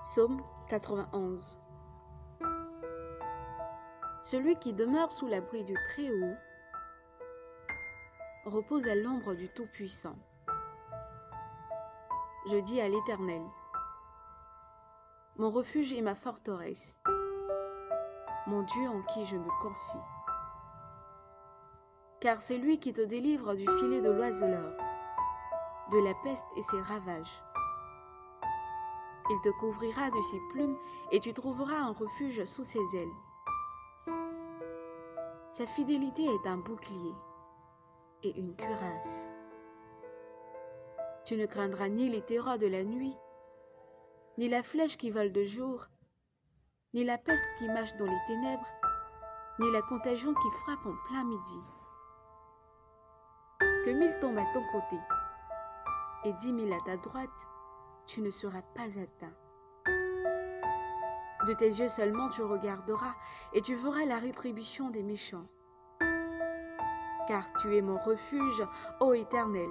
Psaume 91. Celui qui demeure sous l'abri du Très-Haut repose à l'ombre du Tout-Puissant. Je dis à l'Éternel, mon refuge et ma forteresse, mon Dieu en qui je me confie. Car c'est lui qui te délivre du filet de l'oiseleur, de la peste et ses ravages. Il te couvrira de ses plumes et tu trouveras un refuge sous ses ailes. Sa fidélité est un bouclier et une cuirasse. Tu ne craindras ni les terreurs de la nuit, ni la flèche qui vole de jour, ni la peste qui marche dans les ténèbres, ni la contagion qui frappe en plein midi. Que 1000 tombent à ton côté et 10 000 à ta droite, tu ne seras pas atteint. De tes yeux seulement tu regarderas et tu verras la rétribution des méchants. Car tu es mon refuge, ô Éternel.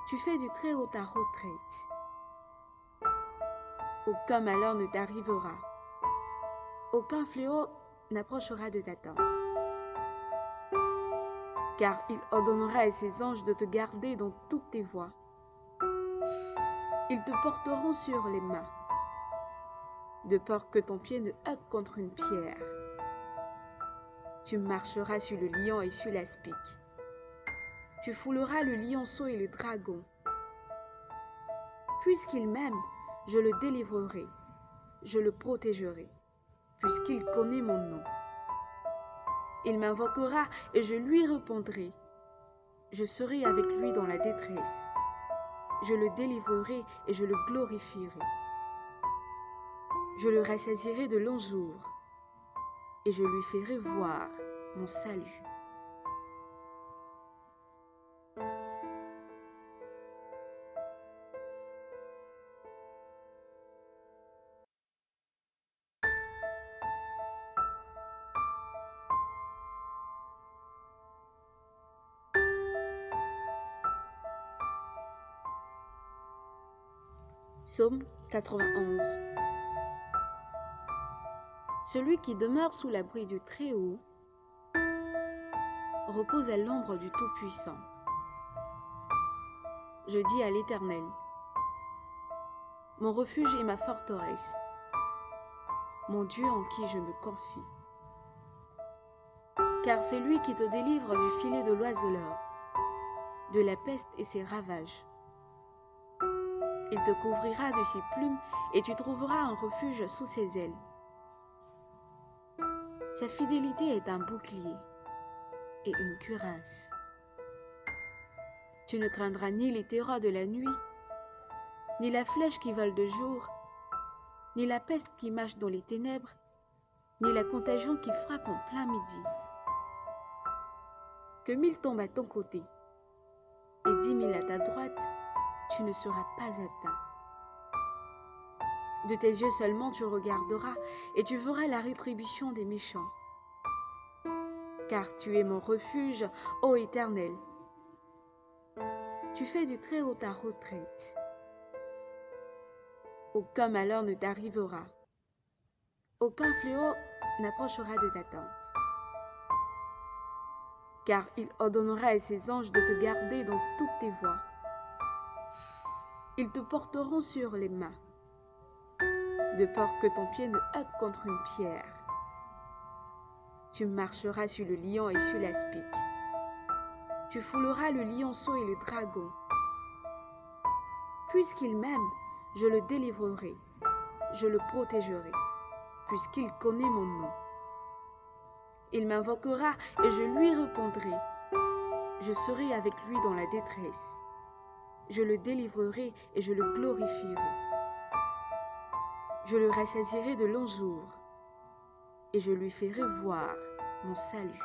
Tu fais du Très-Haut ta retraite. Aucun malheur ne t'arrivera. Aucun fléau n'approchera de ta tente. Car il ordonnera à ses anges de te garder dans toutes tes voies. Ils te porteront sur les mains, de peur que ton pied ne heurte contre une pierre. Tu marcheras sur le lion et sur l'aspic. Tu fouleras le lionceau et le dragon. Puisqu'il m'aime, je le délivrerai, je le protégerai, puisqu'il connaît mon nom. Il m'invoquera et je lui répondrai. Je serai avec lui dans la détresse. Je le délivrerai et je le glorifierai. Je le rassasierai de longs jours et je lui ferai voir mon salut. Psaume 91. Celui qui demeure sous l'abri du Très-Haut repose à l'ombre du Tout-Puissant. Je dis à l'Éternel, mon refuge et ma forteresse, mon Dieu en qui je me confie. Car c'est lui qui te délivre du filet de l'oiseleur, de la peste et ses ravages. Il te couvrira de ses plumes et tu trouveras un refuge sous ses ailes. Sa fidélité est un bouclier et une cuirasse. Tu ne craindras ni les terreurs de la nuit, ni la flèche qui vole de jour, ni la peste qui marche dans les ténèbres, ni la contagion qui frappe en plein midi. Que 1000 tombent à ton côté et 10 000 à ta droite, tu ne seras pas atteint. De tes yeux seulement tu regarderas et tu verras la rétribution des méchants. Car tu es mon refuge, ô Éternel. Tu fais du Très-Haut ta retraite. Aucun malheur ne t'arrivera. Aucun fléau n'approchera de ta tente. Car il ordonnera à ses anges de te garder dans toutes tes voies. Ils te porteront sur les mains, de peur que ton pied ne heurte contre une pierre. Tu marcheras sur le lion et sur l'aspic. Tu fouleras le lionceau et le dragon. Puisqu'il m'aime, je le délivrerai, je le protégerai, puisqu'il connaît mon nom. Il m'invoquera et je lui répondrai. Je serai avec lui dans la détresse. Je le délivrerai et je le glorifierai. Je le rassasierai de longs jours et je lui ferai voir mon salut.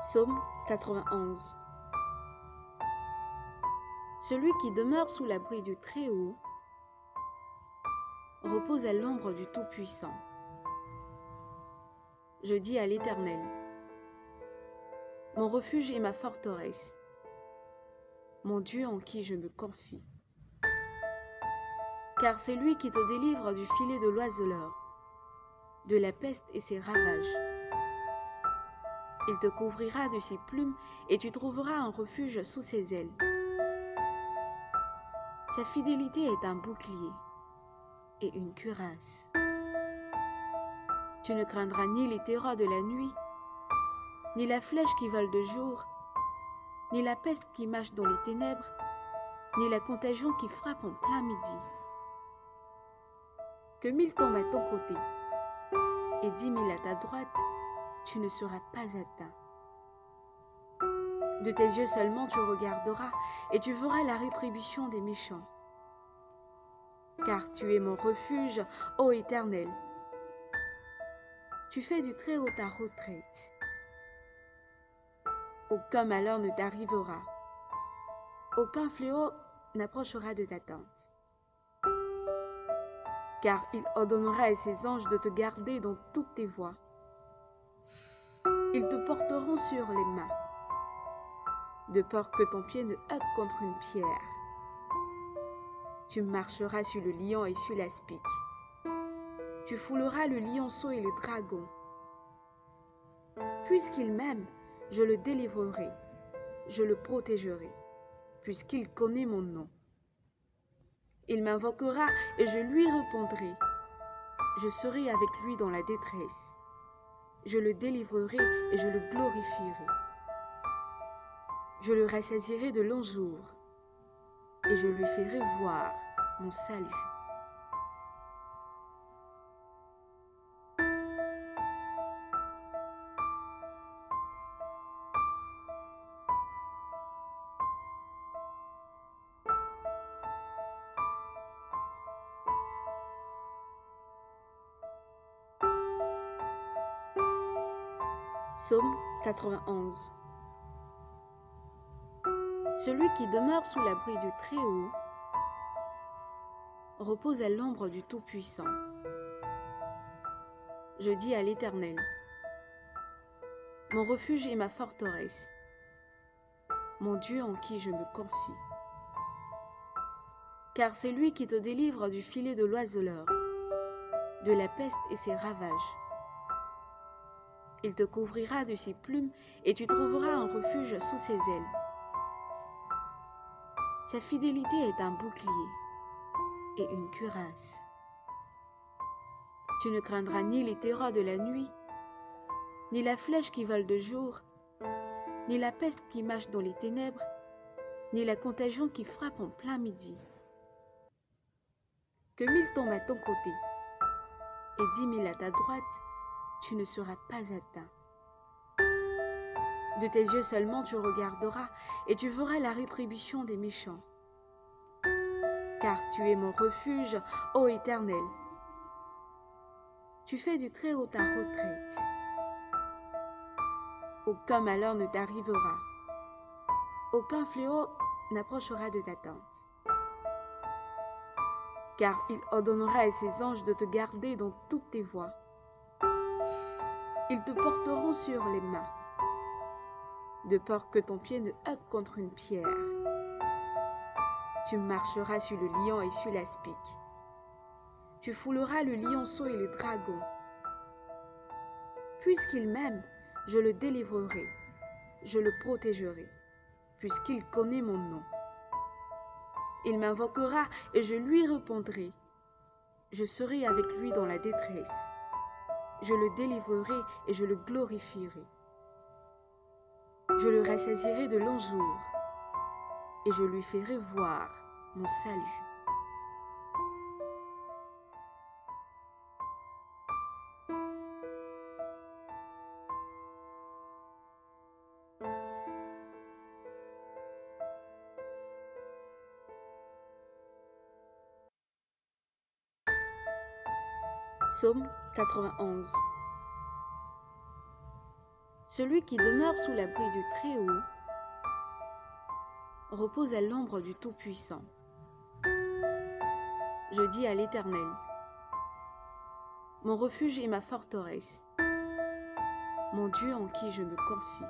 Psaume 91. Celui qui demeure sous l'abri du Très-Haut repose à l'ombre du Tout-Puissant. Je dis à l'Éternel, mon refuge et ma forteresse, mon Dieu en qui je me confie. Car c'est lui qui te délivre du filet de l'oiseleur, de la peste et ses ravages. Il te couvrira de ses plumes et tu trouveras un refuge sous ses ailes. Sa fidélité est un bouclier et une cuirasse. Tu ne craindras ni les terreurs de la nuit, ni la flèche qui vole de jour, ni la peste qui marche dans les ténèbres, ni la contagion qui frappe en plein midi. Que 1000 tombent à ton côté et 10 000 à ta droite, tu ne seras pas atteint. De tes yeux seulement tu regarderas et tu verras la rétribution des méchants. Car tu es mon refuge, ô Éternel. Tu fais du Très-Haut ta retraite. Aucun malheur ne t'arrivera. Aucun fléau n'approchera de ta tente. Car il ordonnera à ses anges de te garder dans toutes tes voies. Ils te porteront sur les mains, de peur que ton pied ne heurte contre une pierre. Tu marcheras sur le lion et sur l'aspic. Tu fouleras le lionceau et le dragon. Puisqu'il m'aime, je le délivrerai, je le protégerai, puisqu'il connaît mon nom. Il m'invoquera et je lui répondrai. Je serai avec lui dans la détresse. Je le délivrerai et je le glorifierai. Je le rassasierai de longs jours et je lui ferai voir mon salut. Psaume 91. Celui qui demeure sous l'abri du Très-Haut repose à l'ombre du Tout-Puissant. Je dis à l'Éternel, mon refuge et ma forteresse, mon Dieu en qui je me confie. Car c'est lui qui te délivre du filet de l'oiseleur, de la peste et ses ravages. Il te couvrira de ses plumes et tu trouveras un refuge sous ses ailes. Sa fidélité est un bouclier et une cuirasse. Tu ne craindras ni les terreurs de la nuit, ni la flèche qui vole de jour, ni la peste qui marche dans les ténèbres, ni la contagion qui frappe en plein midi. Que 1000 tombent à ton côté et 10 000 à ta droite, tu ne seras pas atteint. De tes yeux seulement tu regarderas et tu verras la rétribution des méchants. Car tu es mon refuge, ô Éternel. Tu fais du Très-Haut ta retraite. Aucun malheur ne t'arrivera. Aucun fléau n'approchera de ta tente. Car il ordonnera à ses anges de te garder dans toutes tes voies. Ils te porteront sur les mains, de peur que ton pied ne heurte contre une pierre. Tu marcheras sur le lion et sur l'aspic. Tu fouleras le lionceau et le dragon. Puisqu'il m'aime, je le délivrerai, je le protégerai, puisqu'il connaît mon nom. Il m'invoquera et je lui répondrai. Je serai avec lui dans la détresse. Je le délivrerai et je le glorifierai. Je le rassasierai de longs jours et je lui ferai voir mon salut. Psaume 91. Celui qui demeure sous l'abri du Très-Haut repose à l'ombre du Tout-Puissant. Je dis à l'Éternel, mon refuge et ma forteresse, mon Dieu en qui je me confie.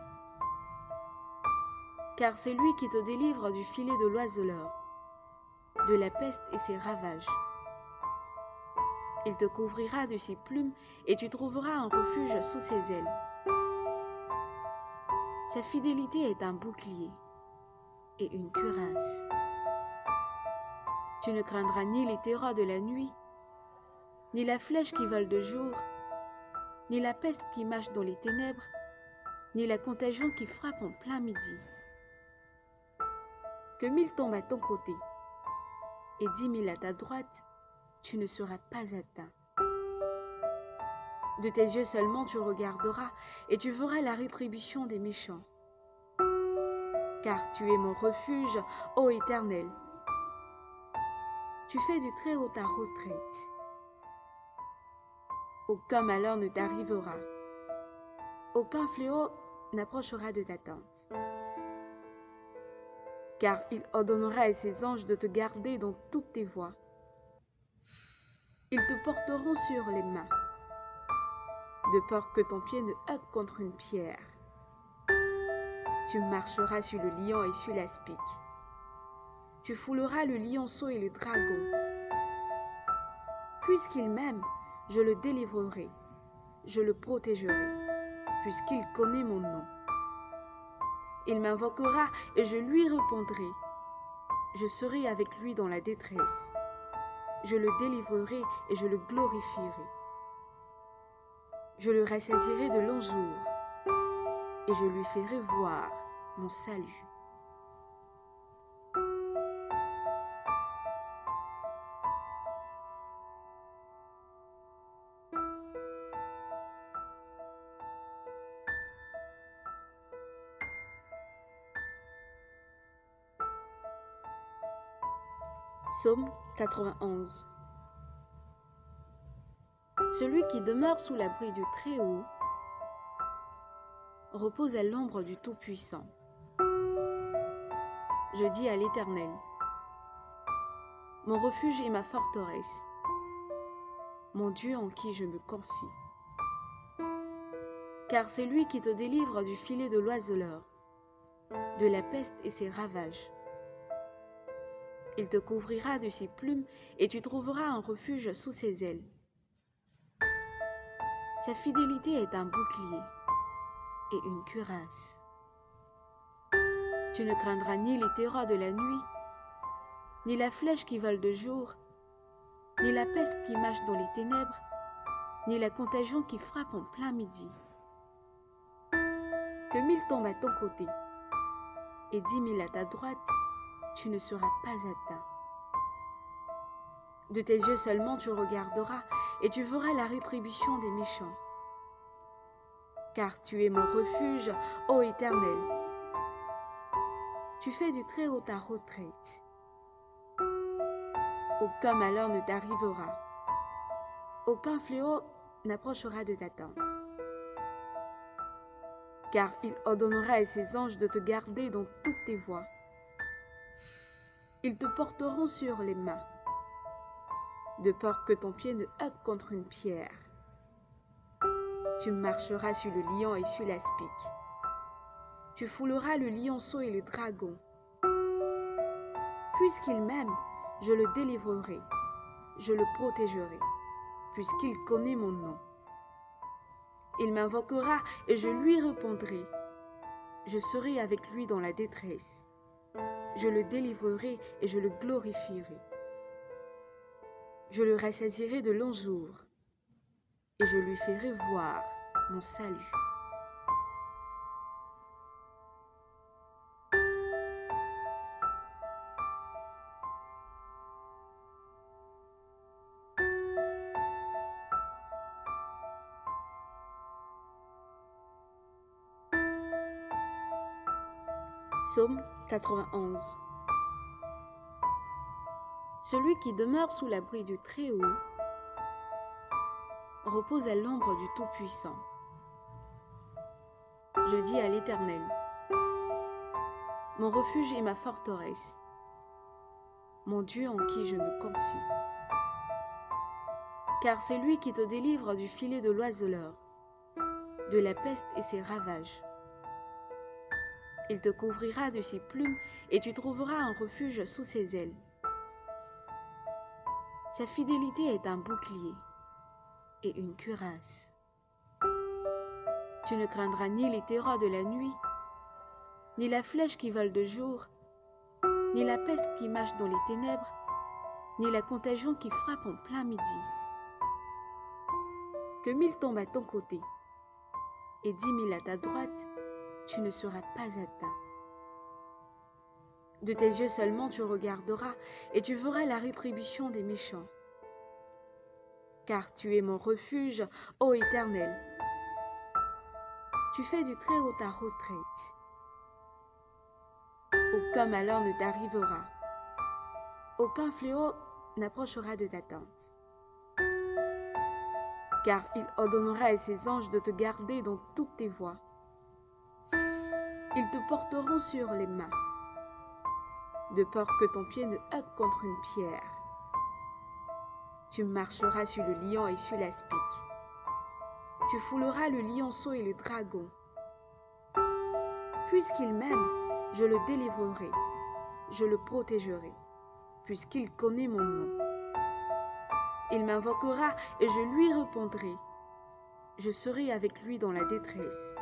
Car c'est lui qui te délivre du filet de l'oiseleur, de la peste et ses ravages. Il te couvrira de ses plumes et tu trouveras un refuge sous ses ailes. Sa fidélité est un bouclier et une cuirasse. Tu ne craindras ni les terreurs de la nuit, ni la flèche qui vole de jour, ni la peste qui marche dans les ténèbres, ni la contagion qui frappe en plein midi. Que 1000 tombent à ton côté et 10 000 à ta droite, tu ne seras pas atteint. De tes yeux seulement tu regarderas et tu verras la rétribution des méchants. Car tu es mon refuge, ô Éternel. Tu fais du Très-Haut ta retraite. Aucun malheur ne t'arrivera. Aucun fléau n'approchera de ta tente. Car il ordonnera à ses anges de te garder dans toutes tes voies. Ils te porteront sur les mains, de peur que ton pied ne heurte contre une pierre. Tu marcheras sur le lion et sur l'aspic. Tu fouleras le lionceau et le dragon. Puisqu'il m'aime, je le délivrerai, je le protégerai, puisqu'il connaît mon nom. Il m'invoquera et je lui répondrai. Je serai avec lui dans la détresse. Je le délivrerai et je le glorifierai. Je le rassasierai de longs jours et je lui ferai voir mon salut. Psaume 91. Celui qui demeure sous l'abri du Très-Haut repose à l'ombre du Tout-Puissant. Je dis à l'Éternel, mon refuge et ma forteresse, mon Dieu en qui je me confie. Car c'est lui qui te délivre du filet de l'oiseleur, de la peste et ses ravages. Il te couvrira de ses plumes et tu trouveras un refuge sous ses ailes. Sa fidélité est un bouclier et une cuirasse. Tu ne craindras ni les terreurs de la nuit, ni la flèche qui vole de jour, ni la peste qui marche dans les ténèbres, ni la contagion qui frappe en plein midi. Que 1000 tombent à ton côté et 10 000 à ta droite, tu ne seras pas atteint. De tes yeux seulement tu regarderas et tu verras la rétribution des méchants. Car tu es mon refuge, ô Éternel. Tu fais du Très-Haut ta retraite. Aucun malheur ne t'arrivera. Aucun fléau n'approchera de ta tente. Car il ordonnera à ses anges de te garder dans toutes tes voies. Ils te porteront sur les mains, de peur que ton pied ne heurte contre une pierre. Tu marcheras sur le lion et sur l'aspic. Tu fouleras le lionceau et le dragon. Puisqu'il m'aime, je le délivrerai, je le protégerai, puisqu'il connaît mon nom. Il m'invoquera et je lui répondrai. Je serai avec lui dans la détresse. Je le délivrerai et je le glorifierai. Je le rassasierai de longs jours et je lui ferai voir mon salut. Psaume 91. Celui qui demeure sous l'abri du Très-Haut repose à l'ombre du Tout-Puissant. Je dis à l'Éternel, mon refuge et ma forteresse, mon Dieu en qui je me confie. Car c'est lui qui te délivre du filet de l'oiseleur, de la peste et ses ravages. Il te couvrira de ses plumes et tu trouveras un refuge sous ses ailes. Sa fidélité est un bouclier et une cuirasse. Tu ne craindras ni les terreurs de la nuit, ni la flèche qui vole de jour, ni la peste qui marche dans les ténèbres, ni la contagion qui frappe en plein midi. Que 1000 tombent à ton côté et 10 000 à ta droite, tu ne seras pas atteint. De tes yeux seulement tu regarderas et tu verras la rétribution des méchants. Car tu es mon refuge, ô Éternel. Tu fais du Très-Haut ta retraite. Aucun malheur ne t'arrivera. Aucun fléau n'approchera de ta tente. Car il ordonnera à ses anges de te garder dans toutes tes voies. Ils te porteront sur les mains, de peur que ton pied ne heurte contre une pierre. Tu marcheras sur le lion et sur l'aspic. Tu fouleras le lionceau et le dragon. Puisqu'il m'aime, je le délivrerai, je le protégerai, puisqu'il connaît mon nom. Il m'invoquera et je lui répondrai. Je serai avec lui dans la détresse.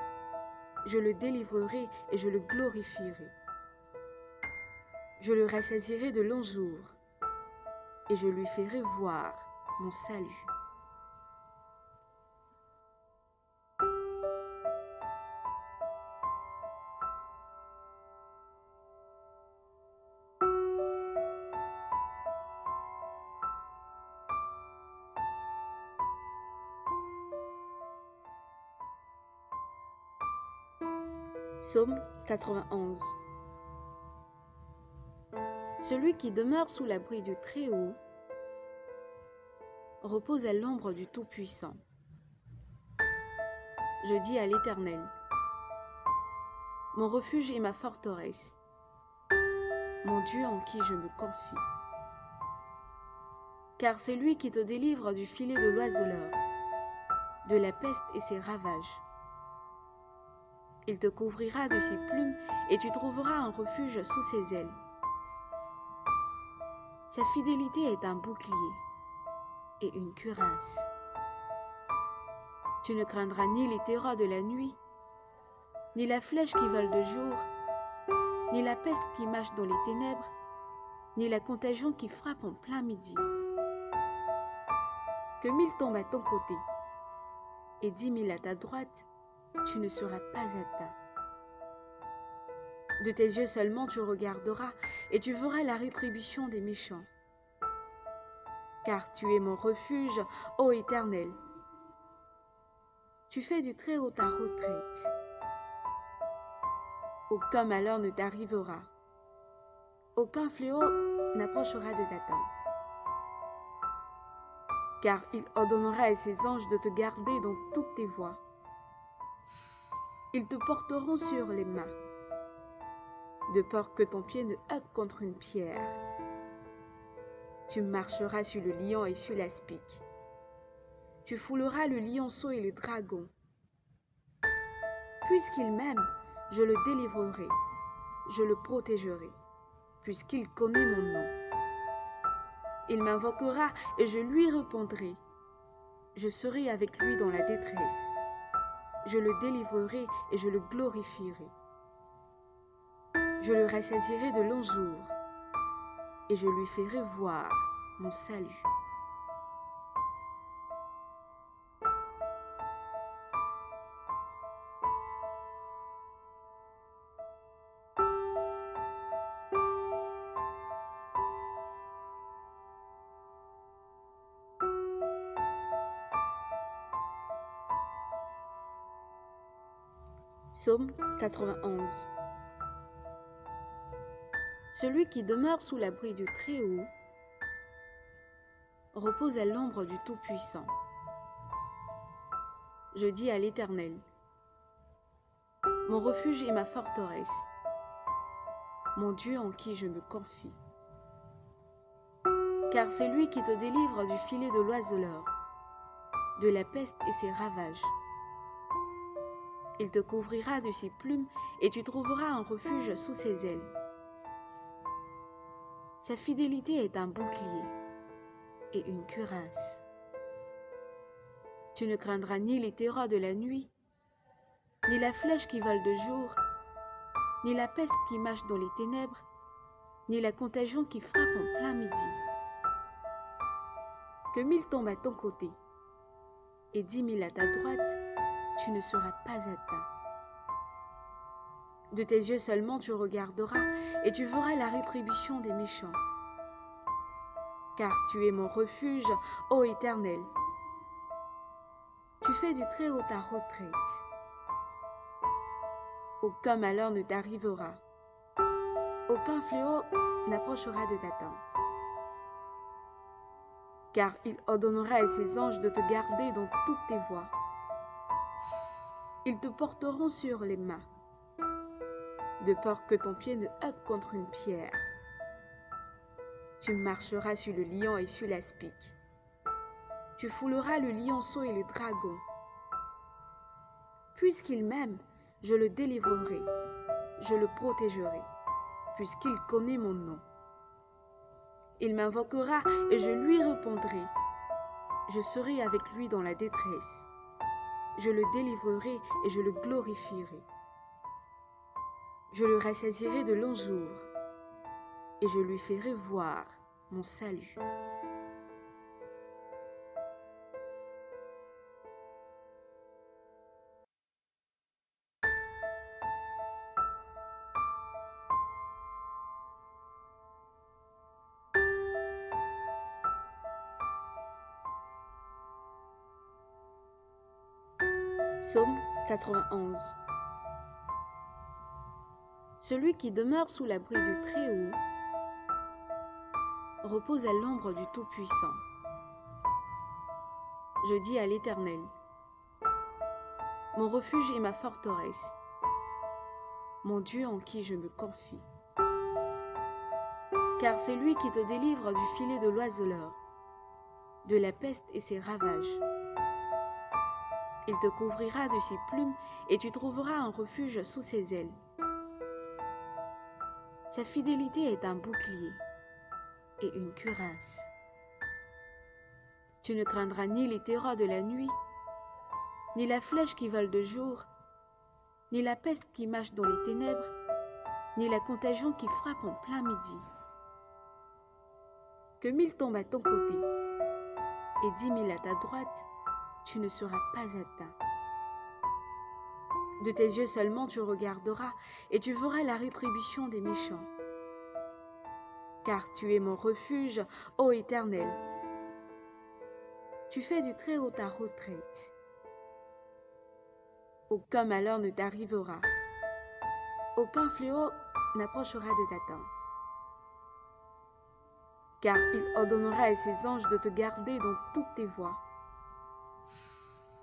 Je le délivrerai et je le glorifierai. Je le rassasierai de longs jours et je lui ferai voir mon salut. Psaume 91. Celui qui demeure sous l'abri du Très-Haut repose à l'ombre du Tout-Puissant. Je dis à l'Éternel, mon refuge et ma forteresse, mon Dieu en qui je me confie. Car c'est lui qui te délivre du filet de l'oiseleur, de la peste et ses ravages. Il te couvrira de ses plumes et tu trouveras un refuge sous ses ailes. Sa fidélité est un bouclier et une cuirasse. Tu ne craindras ni les terreurs de la nuit, ni la flèche qui vole de jour, ni la peste qui marche dans les ténèbres, ni la contagion qui frappe en plein midi. Que 1000 tombent à ton côté et 10 000 à ta droite, tu ne seras pas atteint. De tes yeux seulement tu regarderas et tu verras la rétribution des méchants. Car tu es mon refuge, ô Éternel. Tu fais du Très-Haut ta retraite. Aucun malheur ne t'arrivera. Aucun fléau n'approchera de ta tente. Car il ordonnera à ses anges de te garder dans toutes tes voies. Ils te porteront sur les mains, de peur que ton pied ne heurte contre une pierre. Tu marcheras sur le lion et sur l'aspic. Tu fouleras le lionceau et le dragon. Puisqu'il m'aime, je le délivrerai, je le protégerai, puisqu'il connaît mon nom. Il m'invoquera et je lui répondrai. Je serai avec lui dans la détresse. Je le délivrerai et je le glorifierai. Je le rassasierai de longs jours et je lui ferai voir mon salut. Psaume 91. Celui qui demeure sous l'abri du Très-Haut repose à l'ombre du Tout-Puissant. Je dis à l'Éternel, mon refuge et ma forteresse, mon Dieu en qui je me confie. Car c'est lui qui te délivre du filet de l'oiseleur, de la peste et ses ravages. Il te couvrira de ses plumes et tu trouveras un refuge sous ses ailes. Sa fidélité est un bouclier et une cuirasse. Tu ne craindras ni les terreurs de la nuit, ni la flèche qui vole de jour, ni la peste qui marche dans les ténèbres, ni la contagion qui frappe en plein midi. Que 1000 tombent à ton côté et 10 000 à ta droite, tu ne seras pas atteint. De tes yeux seulement tu regarderas et tu verras la rétribution des méchants. Car tu es mon refuge, ô Éternel. Tu fais du Très-Haut ta retraite. Aucun malheur ne t'arrivera. Aucun fléau n'approchera de ta tente. Car il ordonnera à ses anges de te garder dans toutes tes voies. Ils te porteront sur les mains, de peur que ton pied ne heurte contre une pierre. Tu marcheras sur le lion et sur l'aspic. Tu fouleras le lionceau et le dragon. Puisqu'il m'aime, je le délivrerai, je le protégerai, puisqu'il connaît mon nom. Il m'invoquera et je lui répondrai. Je serai avec lui dans la détresse. Je le délivrerai et je le glorifierai. Je le rassasierai de longs jours et je lui ferai voir mon salut. Psaume 91. Celui qui demeure sous l'abri du Très-Haut repose à l'ombre du Tout-Puissant. Je dis à l'Éternel, mon refuge et ma forteresse, mon Dieu en qui je me confie. Car c'est lui qui te délivre du filet de l'oiseleur, de la peste et ses ravages. Il te couvrira de ses plumes et tu trouveras un refuge sous ses ailes. Sa fidélité est un bouclier et une cuirasse. Tu ne craindras ni les terreurs de la nuit, ni la flèche qui vole de jour, ni la peste qui marche dans les ténèbres, ni la contagion qui frappe en plein midi. Que 1000 tombent à ton côté et 10 000 à ta droite, tu ne seras pas atteint. De tes yeux seulement tu regarderas et tu verras la rétribution des méchants. Car tu es mon refuge, ô Éternel. Tu fais du Très-Haut ta retraite. Aucun malheur ne t'arrivera. Aucun fléau n'approchera de ta tente. Car il ordonnera à ses anges de te garder dans toutes tes voies.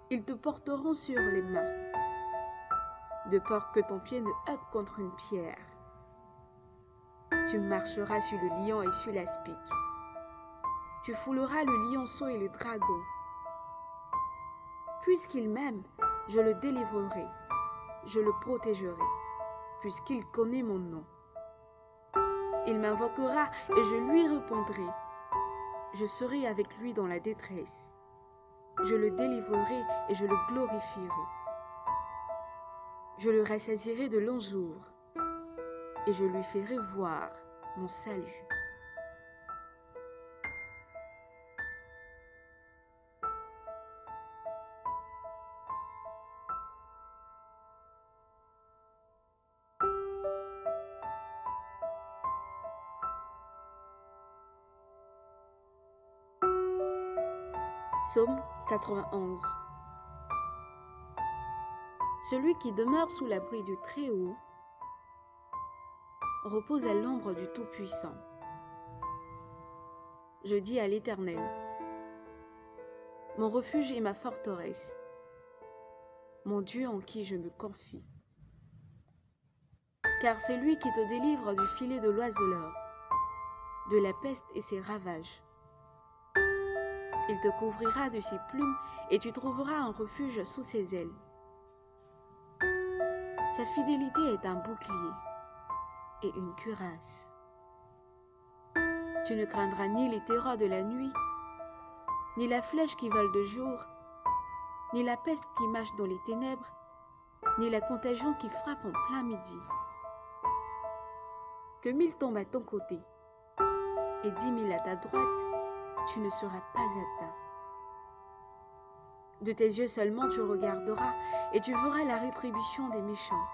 Ils te porteront sur les mains, de peur que ton pied ne heurte contre une pierre. Tu marcheras sur le lion et sur l'aspic. Tu fouleras le lionceau et le dragon. Puisqu'il m'aime, je le délivrerai, je le protégerai, puisqu'il connaît mon nom. Il m'invoquera et je lui répondrai. Je serai avec lui dans la détresse. Je le délivrerai et je le glorifierai. Je le rassasierai de longs jours et je lui ferai voir mon salut. Psaume 91. Celui qui demeure sous l'abri du Très-Haut repose à l'ombre du Tout-Puissant. Je dis à l'Éternel, mon refuge et ma forteresse, mon Dieu en qui je me confie. Car c'est lui qui te délivre du filet de l'oiseleur, de la peste et ses ravages. Il te couvrira de ses plumes et tu trouveras un refuge sous ses ailes. Sa fidélité est un bouclier et une cuirasse. Tu ne craindras ni les terreurs de la nuit, ni la flèche qui vole de jour, ni la peste qui marche dans les ténèbres, ni la contagion qui frappe en plein midi. Que 1000 tombent à ton côté et 10 000 à ta droite, tu ne seras pas atteint. De tes yeux seulement tu regarderas et tu verras la rétribution des méchants.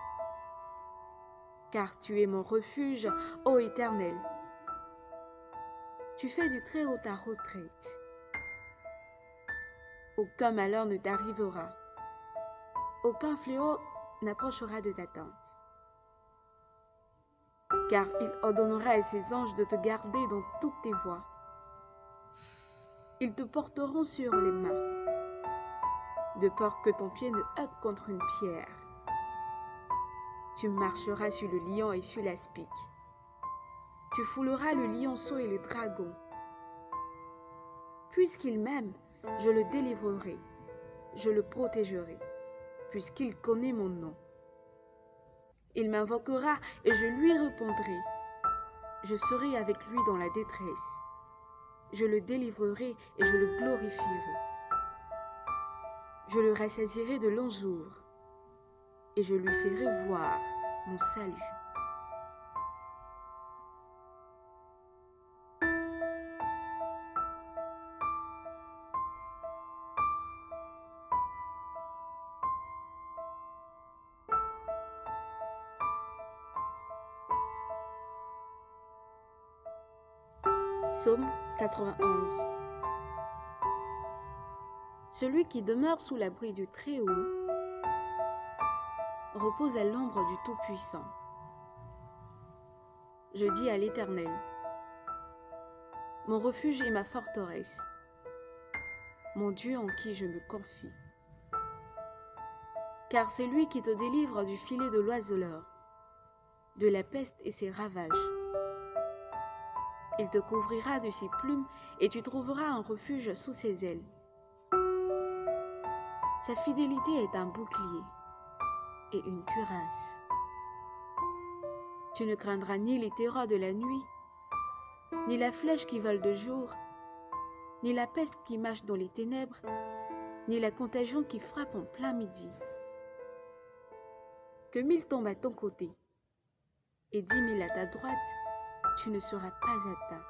Car tu es mon refuge, ô Éternel. Tu fais du Très-Haut ta retraite. Aucun malheur ne t'arrivera. Aucun fléau n'approchera de ta tente. Car il ordonnera à ses anges de te garder dans toutes tes voies. Ils te porteront sur les mains, de peur que ton pied ne heurte contre une pierre. Tu marcheras sur le lion et sur l'aspic. Tu fouleras le lionceau et le dragon. Puisqu'il m'aime, je le délivrerai, je le protégerai, puisqu'il connaît mon nom. Il m'invoquera et je lui répondrai. Je serai avec lui dans la détresse. Je le délivrerai et je le glorifierai. Je le rassasierai de longs jours et je lui ferai voir mon salut. Psaume 91. Celui qui demeure sous l'abri du Très-Haut repose à l'ombre du Tout-Puissant. Je dis à l'Éternel, mon refuge et ma forteresse, mon Dieu en qui je me confie. Car c'est lui qui te délivre du filet de l'oiseleur, de la peste et ses ravages. Il te couvrira de ses plumes et tu trouveras un refuge sous ses ailes. Sa fidélité est un bouclier et une cuirasse. Tu ne craindras ni les terreurs de la nuit, ni la flèche qui vole de jour, ni la peste qui marche dans les ténèbres, ni la contagion qui frappe en plein midi. Que 1000 tombent à ton côté et 10 000 à ta droite, tu ne seras pas atteint.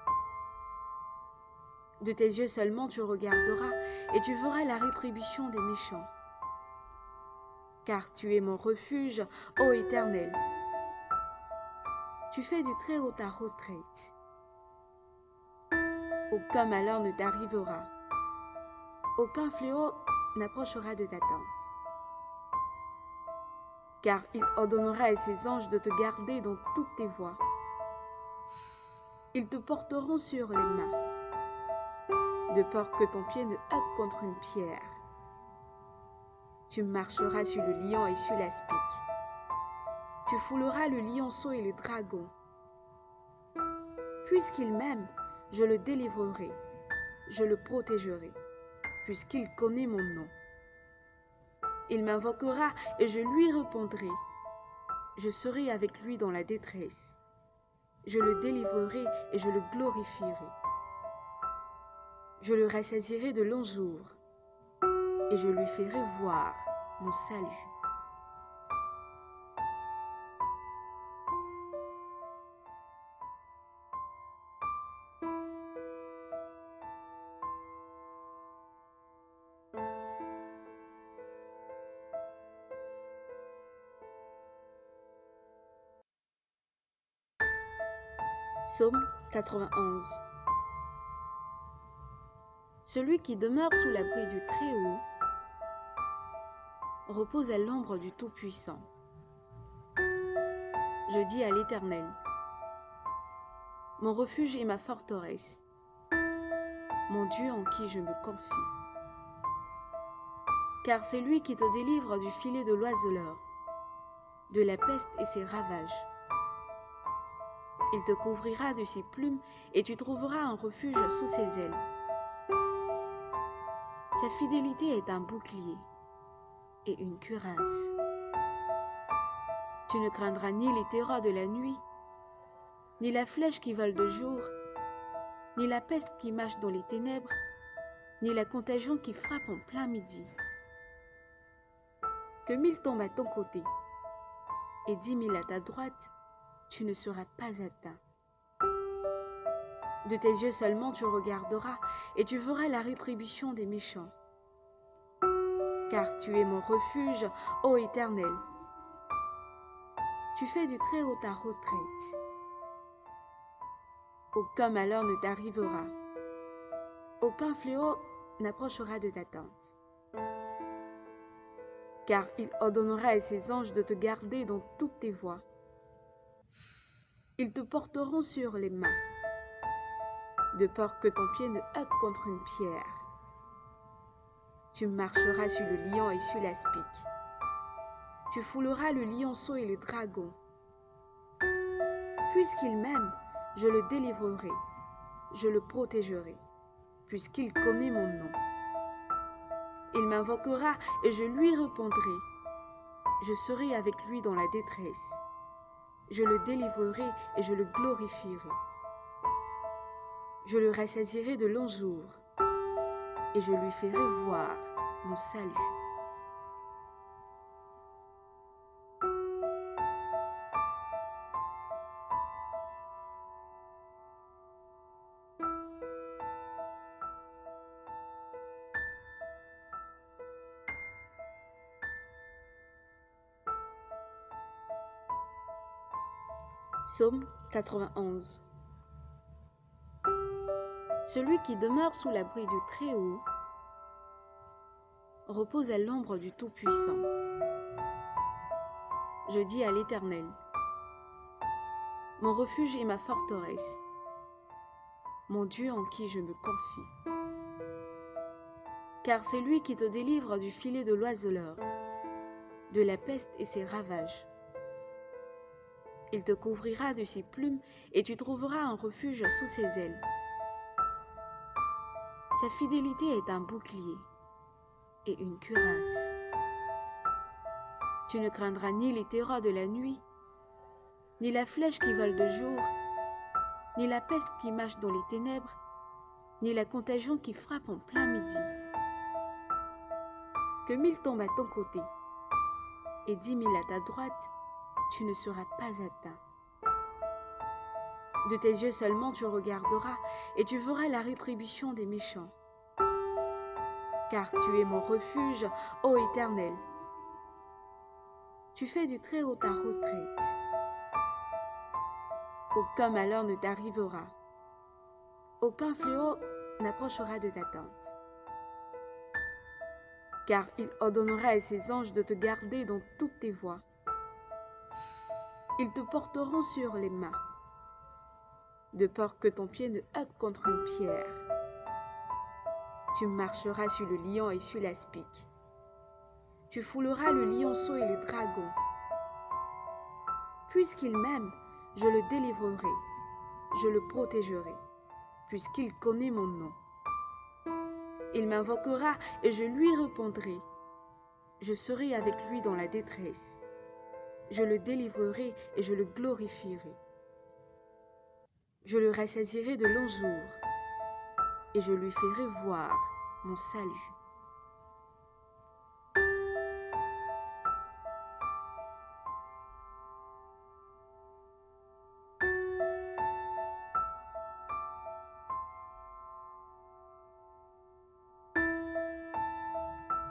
De tes yeux seulement tu regarderas et tu verras la rétribution des méchants. Car tu es mon refuge, ô Éternel. Tu fais du Très-Haut ta retraite. Aucun malheur ne t'arrivera. Aucun fléau n'approchera de ta tente. Car il ordonnera à ses anges de te garder dans toutes tes voies. Ils te porteront sur les mains, de peur que ton pied ne heurte contre une pierre. Tu marcheras sur le lion et sur l'aspic. Tu fouleras le lionceau et le dragon. Puisqu'il m'aime, je le délivrerai, je le protégerai, puisqu'il connaît mon nom. Il m'invoquera et je lui répondrai. Je serai avec lui dans la détresse. Je le délivrerai et je le glorifierai. Je le rassasierai de longs jours et je lui ferai voir mon salut. Psaume 91. Celui qui demeure sous l'abri du Très-Haut repose à l'ombre du Tout-Puissant. Je dis à l'Éternel, mon refuge et ma forteresse, mon Dieu en qui je me confie. Car c'est lui qui te délivre du filet de l'oiseleur, de la peste et ses ravages. Il te couvrira de ses plumes et tu trouveras un refuge sous ses ailes. Sa fidélité est un bouclier et une cuirasse. Tu ne craindras ni les terreurs de la nuit, ni la flèche qui vole de jour, ni la peste qui marche dans les ténèbres, ni la contagion qui frappe en plein midi. Que 1000 tombent à ton côté et 10 000 à ta droite, tu ne seras pas atteint. De tes yeux seulement tu regarderas et tu verras la rétribution des méchants. Car tu es mon refuge, ô Éternel. Tu fais du Très-Haut ta retraite. Aucun malheur ne t'arrivera. Aucun fléau n'approchera de ta tente. Car il ordonnera à ses anges de te garder dans toutes tes voies. Ils te porteront sur les mains, de peur que ton pied ne heurte contre une pierre. Tu marcheras sur le lion et sur l'aspic. Tu fouleras le lionceau et le dragon. Puisqu'il m'aime, je le délivrerai, je le protégerai, puisqu'il connaît mon nom. Il m'invoquera et je lui répondrai. Je serai avec lui dans la détresse. Je le délivrerai et je le glorifierai. Je le rassasierai de longs jours et je lui ferai voir mon salut. Psaume 91. Celui qui demeure sous l'abri du Très-Haut repose à l'ombre du Tout-Puissant. Je dis à l'Éternel, mon refuge et ma forteresse, mon Dieu en qui je me confie. Car c'est lui qui te délivre du filet de l'oiseleur, de la peste et ses ravages. Il te couvrira de ses plumes et tu trouveras un refuge sous ses ailes. Sa fidélité est un bouclier et une cuirasse. Tu ne craindras ni les terreurs de la nuit, ni la flèche qui vole de jour, ni la peste qui marche dans les ténèbres, ni la contagion qui frappe en plein midi. Que 1000 tombent à ton côté et 10 000 à ta droite, tu ne seras pas atteint. De tes yeux seulement tu regarderas et tu verras la rétribution des méchants. Car tu es mon refuge, ô Éternel. Tu fais du Très-Haut ta retraite. Aucun malheur ne t'arrivera. Aucun fléau n'approchera de ta tente. Car il ordonnera à ses anges de te garder dans toutes tes voies. Ils te porteront sur les mains, de peur que ton pied ne heurte contre une pierre. Tu marcheras sur le lion et sur l'aspic. Tu fouleras le lionceau et le dragon. Puisqu'il m'aime, je le délivrerai, je le protégerai, puisqu'il connaît mon nom. Il m'invoquera et je lui répondrai. Je serai avec lui dans la détresse. Je le délivrerai et je le glorifierai. Je le rassasierai de longs jours et je lui ferai voir mon salut.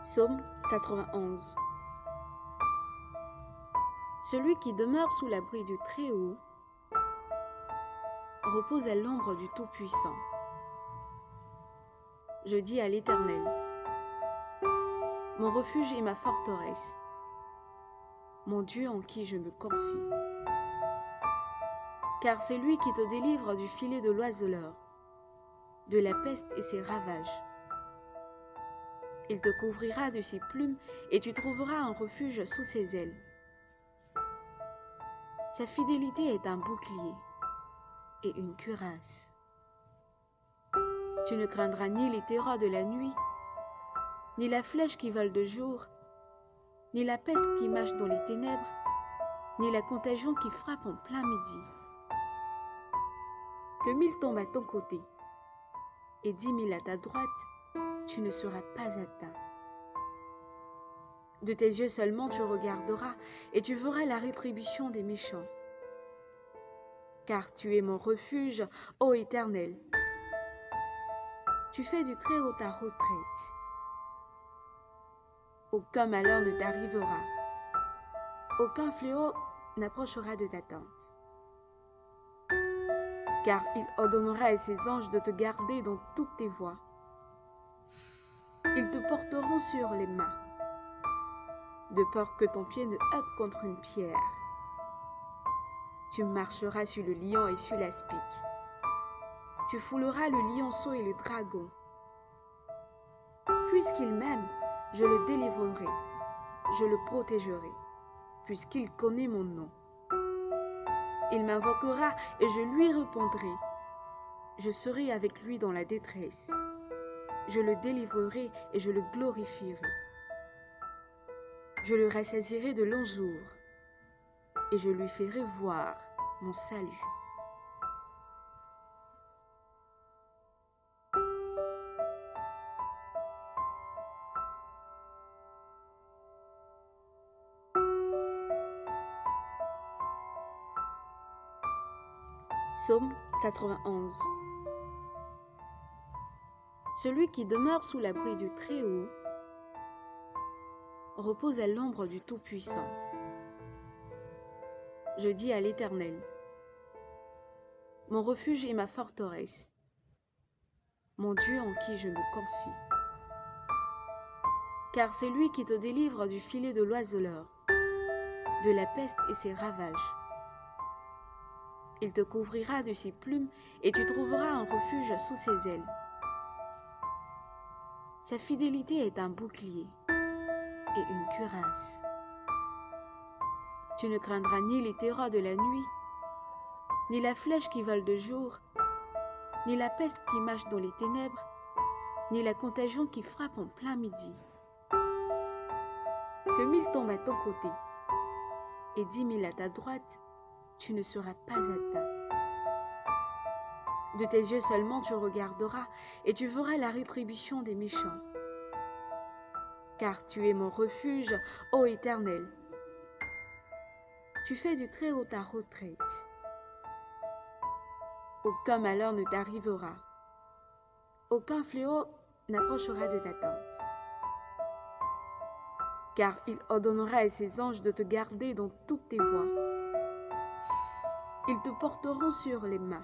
Psaume 91. Celui qui demeure sous l'abri du Très-Haut repose à l'ombre du Tout-Puissant. Je dis à l'Éternel, mon refuge et ma forteresse, mon Dieu en qui je me confie. Car c'est lui qui te délivre du filet de l'oiseleur, de la peste et ses ravages. Il te couvrira de ses plumes et tu trouveras un refuge sous ses ailes. Sa fidélité est un bouclier et une cuirasse. Tu ne craindras ni les terreurs de la nuit, ni la flèche qui vole de jour, ni la peste qui marche dans les ténèbres, ni la contagion qui frappe en plein midi. Que 1000 tombent à ton côté et 10 000 à ta droite, tu ne seras pas atteint. De tes yeux seulement tu regarderas et tu verras la rétribution des méchants. Car tu es mon refuge, ô Éternel. Tu fais du Très-Haut ta retraite. Aucun malheur ne t'arrivera. Aucun fléau n'approchera de ta tente. Car il ordonnera à ses anges de te garder dans toutes tes voies. Ils te porteront sur les mains, de peur que ton pied ne heurte contre une pierre. Tu marcheras sur le lion et sur l'aspic. Tu fouleras le lionceau et le dragon. Puisqu'il m'aime, je le délivrerai, je le protégerai, puisqu'il connaît mon nom. Il m'invoquera et je lui répondrai. Je serai avec lui dans la détresse. Je le délivrerai et je le glorifierai. Je le rassasierai de longs jours et je lui ferai voir mon salut. Psaume 91. Celui qui demeure sous l'abri du Très-Haut repose à l'ombre du Tout-Puissant. Je dis à l'Éternel, mon refuge et ma forteresse, mon Dieu en qui je me confie. Car c'est lui qui te délivre du filet de l'oiseleur, de la peste et ses ravages. Il te couvrira de ses plumes et tu trouveras un refuge sous ses ailes. Sa fidélité est un bouclier et une cuirasse. Tu ne craindras ni les terreurs de la nuit, ni la flèche qui vole de jour, ni la peste qui marche dans les ténèbres, ni la contagion qui frappe en plein midi. Que 1000 tombent à ton côté et 10 000 à ta droite, tu ne seras pas atteint. De tes yeux seulement tu regarderas et tu verras la rétribution des méchants. Car tu es mon refuge, ô Éternel. Tu fais du Très-Haut ta retraite. Aucun malheur ne t'arrivera. Aucun fléau n'approchera de ta tente. Car il ordonnera à ses anges de te garder dans toutes tes voies. Ils te porteront sur les mains,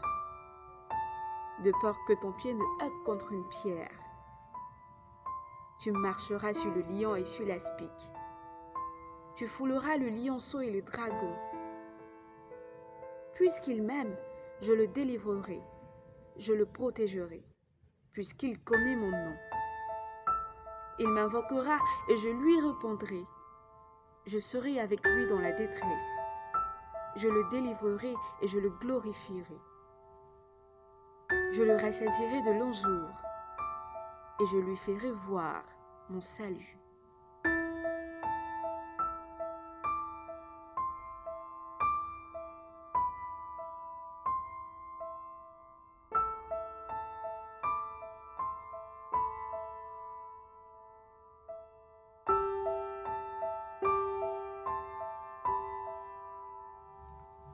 de peur que ton pied ne heurte contre une pierre. Tu marcheras sur le lion et sur l'aspic. Tu fouleras le lionceau et le dragon. Puisqu'il m'aime, je le délivrerai, je le protégerai, puisqu'il connaît mon nom. Il m'invoquera et je lui répondrai. Je serai avec lui dans la détresse. Je le délivrerai et je le glorifierai. Je le rassasierai de longs jours et je lui ferai voir mon salut.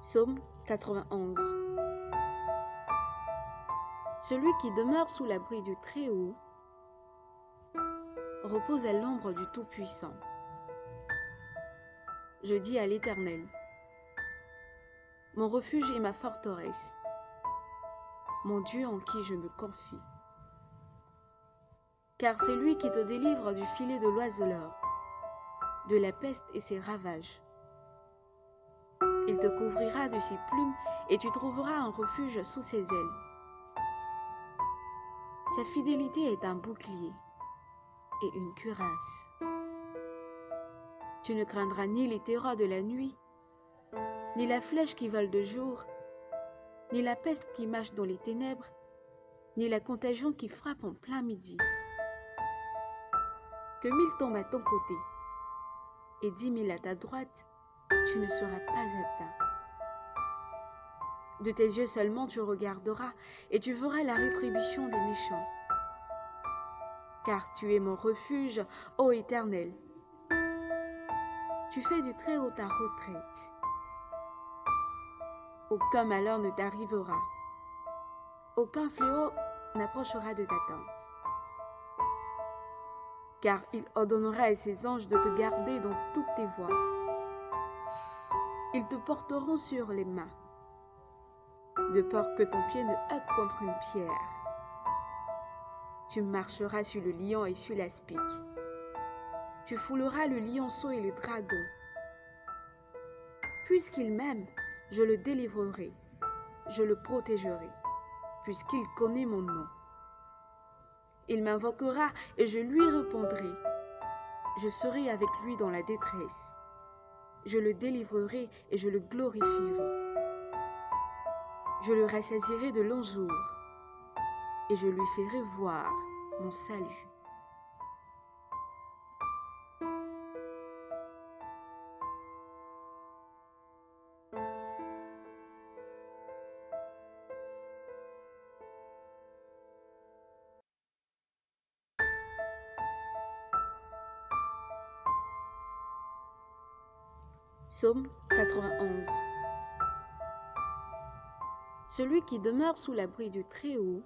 Psaume 91. Celui qui demeure sous l'abri du Très-Haut repose à l'ombre du Tout-Puissant. Je dis à l'Éternel, mon refuge et ma forteresse, mon Dieu en qui je me confie. Car c'est lui qui te délivre du filet de l'oiseleur, de la peste et ses ravages. Il te couvrira de ses plumes et tu trouveras un refuge sous ses ailes. Sa fidélité est un bouclier et une cuirasse. Tu ne craindras ni les terreurs de la nuit, ni la flèche qui vole de jour, ni la peste qui marche dans les ténèbres, ni la contagion qui frappe en plein midi. Que 1000 tombent à ton côté et 10 000 à ta droite, tu ne seras pas atteint. De tes yeux seulement tu regarderas et tu verras la rétribution des méchants. Car tu es mon refuge, ô Éternel. Tu fais du Très-Haut ta retraite. Aucun malheur ne t'arrivera. Aucun fléau n'approchera de ta tente. Car il ordonnera à ses anges de te garder dans toutes tes voies. Ils te porteront sur les mains, de peur que ton pied ne heurte contre une pierre. Tu marcheras sur le lion et sur l'aspic. Tu fouleras le lionceau et le dragon. Puisqu'il m'aime, je le délivrerai, je le protégerai, puisqu'il connaît mon nom. Il m'invoquera et je lui répondrai. Je serai avec lui dans la détresse. Je le délivrerai et je le glorifierai. Je le rassasierai de longs jours et je lui ferai voir mon salut. Psaume 91. Celui qui demeure sous l'abri du Très-Haut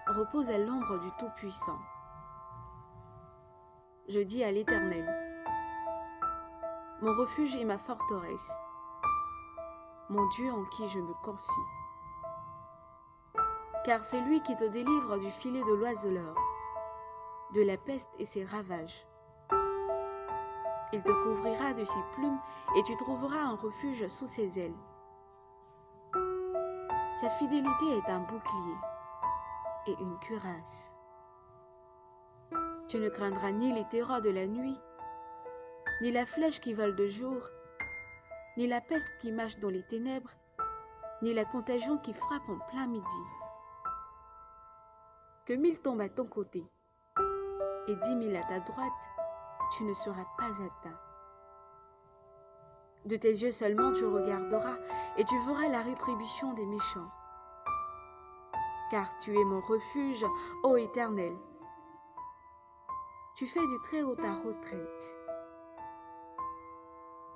repose à l'ombre du Tout-Puissant. Je dis à l'Éternel, mon refuge et ma forteresse, mon Dieu en qui je me confie. Car c'est lui qui te délivre du filet de l'oiseleur, de la peste et ses ravages. Il te couvrira de ses plumes et tu trouveras un refuge sous ses ailes. Sa fidélité est un bouclier et une cuirasse. Tu ne craindras ni les terreurs de la nuit, ni la flèche qui vole de jour, ni la peste qui marche dans les ténèbres, ni la contagion qui frappe en plein midi. Que 1000 tombent à ton côté et 10 000 à ta droite, tu ne seras pas atteint. De tes yeux seulement tu regarderas et tu verras la rétribution des méchants. Car tu es mon refuge, ô Éternel. Tu fais du Très-Haut ta retraite.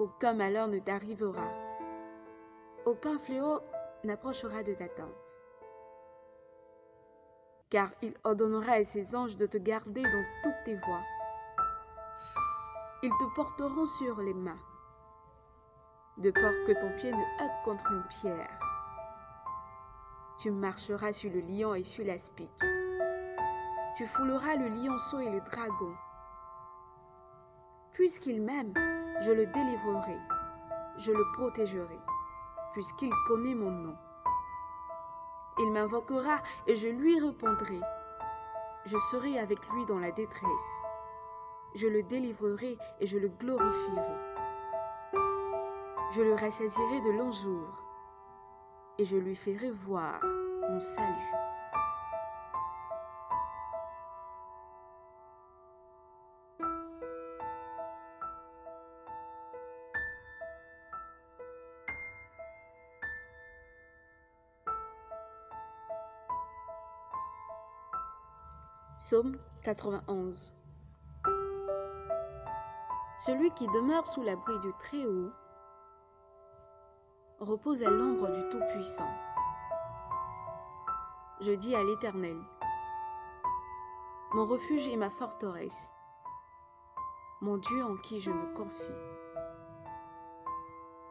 Aucun malheur ne t'arrivera. Aucun fléau n'approchera de ta tente. Car il ordonnera à ses anges de te garder dans toutes tes voies. Ils te porteront sur les mains, de peur que ton pied ne heurte contre une pierre. Tu marcheras sur le lion et sur l'aspic. Tu fouleras le lionceau et le dragon. Puisqu'il m'aime, je le délivrerai, je le protégerai, puisqu'il connaît mon nom. Il m'invoquera et je lui répondrai. Je serai avec lui dans la détresse. Je le délivrerai et je le glorifierai. Je le rassasierai de longs jours et je lui ferai voir mon salut. Psaume 91. Celui qui demeure sous l'abri du Très-Haut repose à l'ombre du Tout-Puissant. Je dis à l'Éternel, mon refuge et ma forteresse, mon Dieu en qui je me confie.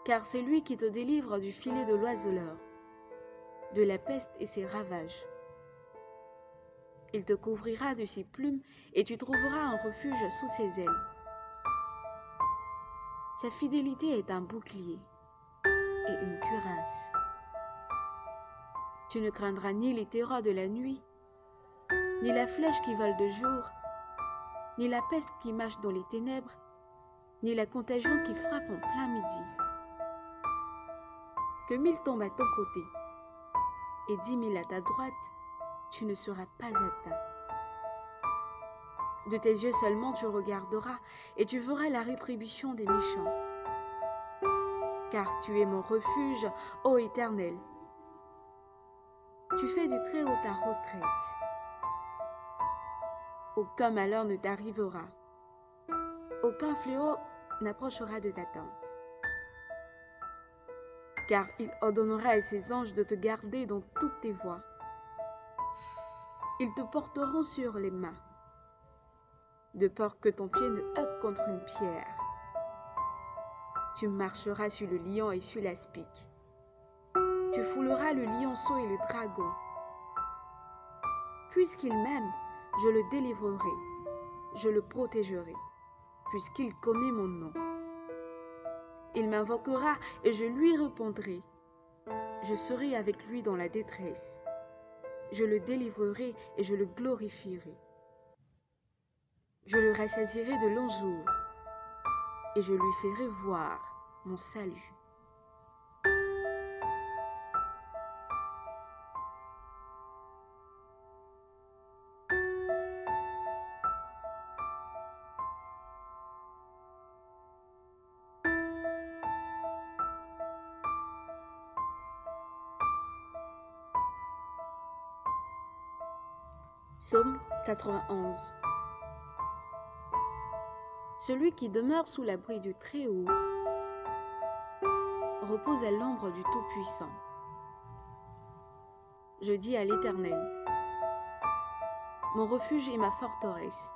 Car c'est lui qui te délivre du filet de l'oiseleur, de la peste et ses ravages. Il te couvrira de ses plumes et tu trouveras un refuge sous ses ailes. Sa fidélité est un bouclier et une cuirasse. Tu ne craindras ni les terreurs de la nuit, ni la flèche qui vole de jour, ni la peste qui marche dans les ténèbres, ni la contagion qui frappe en plein midi. Que 1000 tombent à ton côté et 10 000 à ta droite, tu ne seras pas atteint. De tes yeux seulement tu regarderas et tu verras la rétribution des méchants. Car tu es mon refuge, ô Éternel. Tu fais du Très-Haut ta retraite. Aucun malheur ne t'arrivera. Aucun fléau n'approchera de ta tente. Car il ordonnera à ses anges de te garder dans toutes tes voies. Ils te porteront sur les mains, de peur que ton pied ne heurte contre une pierre. Tu marcheras sur le lion et sur l'aspic. Tu fouleras le lionceau et le dragon. Puisqu'il m'aime, je le délivrerai, je le protégerai, puisqu'il connaît mon nom. Il m'invoquera et je lui répondrai. Je serai avec lui dans la détresse. Je le délivrerai et je le glorifierai. Je le rassasierai de longs jours et je lui ferai voir mon salut. Psaume 91. Celui qui demeure sous l'abri du Très-Haut repose à l'ombre du Tout-Puissant. Je dis à l'Éternel, mon refuge et ma forteresse,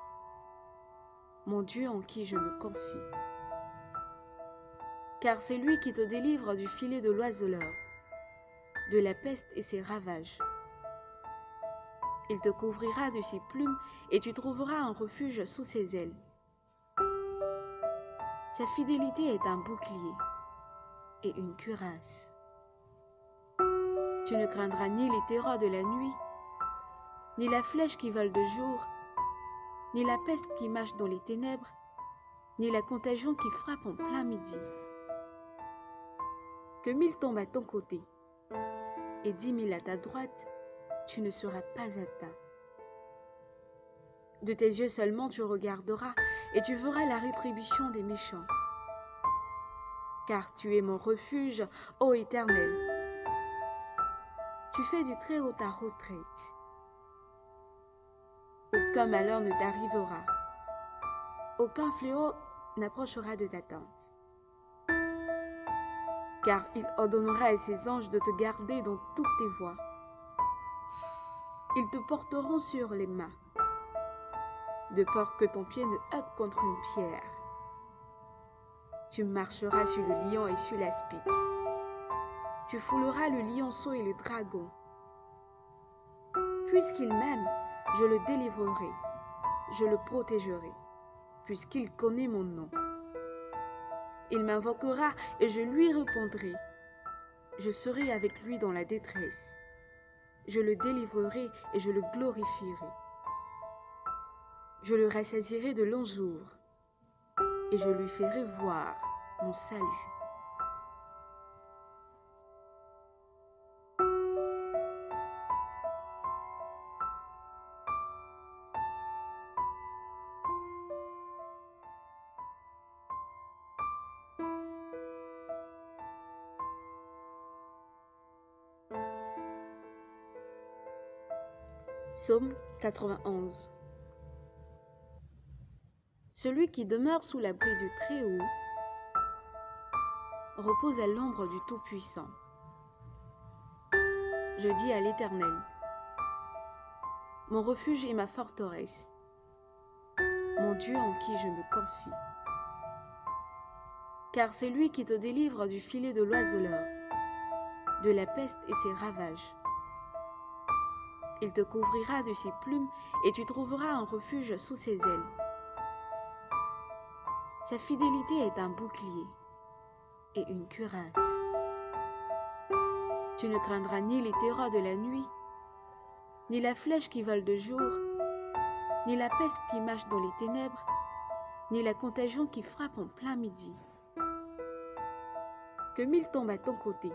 mon Dieu en qui je me confie. Car c'est lui qui te délivre du filet de l'oiseleur, de la peste et ses ravages. Il te couvrira de ses plumes et tu trouveras un refuge sous ses ailes. Sa fidélité est un bouclier et une cuirasse. Tu ne craindras ni les terreurs de la nuit, ni la flèche qui vole de jour, ni la peste qui marche dans les ténèbres, ni la contagion qui frappe en plein midi. Que 1000 tombent à ton côté et 10 000 à ta droite, tu ne seras pas atteint. De tes yeux seulement tu regarderas et tu verras la rétribution des méchants. Car tu es mon refuge, ô Éternel. Tu fais du Très-Haut ta retraite. Aucun malheur ne t'arrivera. Aucun fléau n'approchera de ta tente. Car il ordonnera à ses anges de te garder dans toutes tes voies. Ils te porteront sur les mains, de peur que ton pied ne heurte contre une pierre. Tu marcheras sur le lion et sur l'aspic. Tu fouleras le lionceau et le dragon. Puisqu'il m'aime, je le délivrerai, je le protégerai, puisqu'il connaît mon nom. Il m'invoquera et je lui répondrai. Je serai avec lui dans la détresse. Je le délivrerai et je le glorifierai. Je le rassasierai de longs jours et je lui ferai voir mon salut. Psaume 91. Celui qui demeure sous l'abri du Très-Haut repose à l'ombre du Tout-Puissant. Je dis à l'Éternel, mon refuge et ma forteresse, mon Dieu en qui je me confie. Car c'est lui qui te délivre du filet de l'oiseleur, de la peste et ses ravages. Il te couvrira de ses plumes et tu trouveras un refuge sous ses ailes. Sa fidélité est un bouclier et une cuirasse. Tu ne craindras ni les terreurs de la nuit, ni la flèche qui vole de jour, ni la peste qui marche dans les ténèbres, ni la contagion qui frappe en plein midi. Que 1000 tombent à ton côté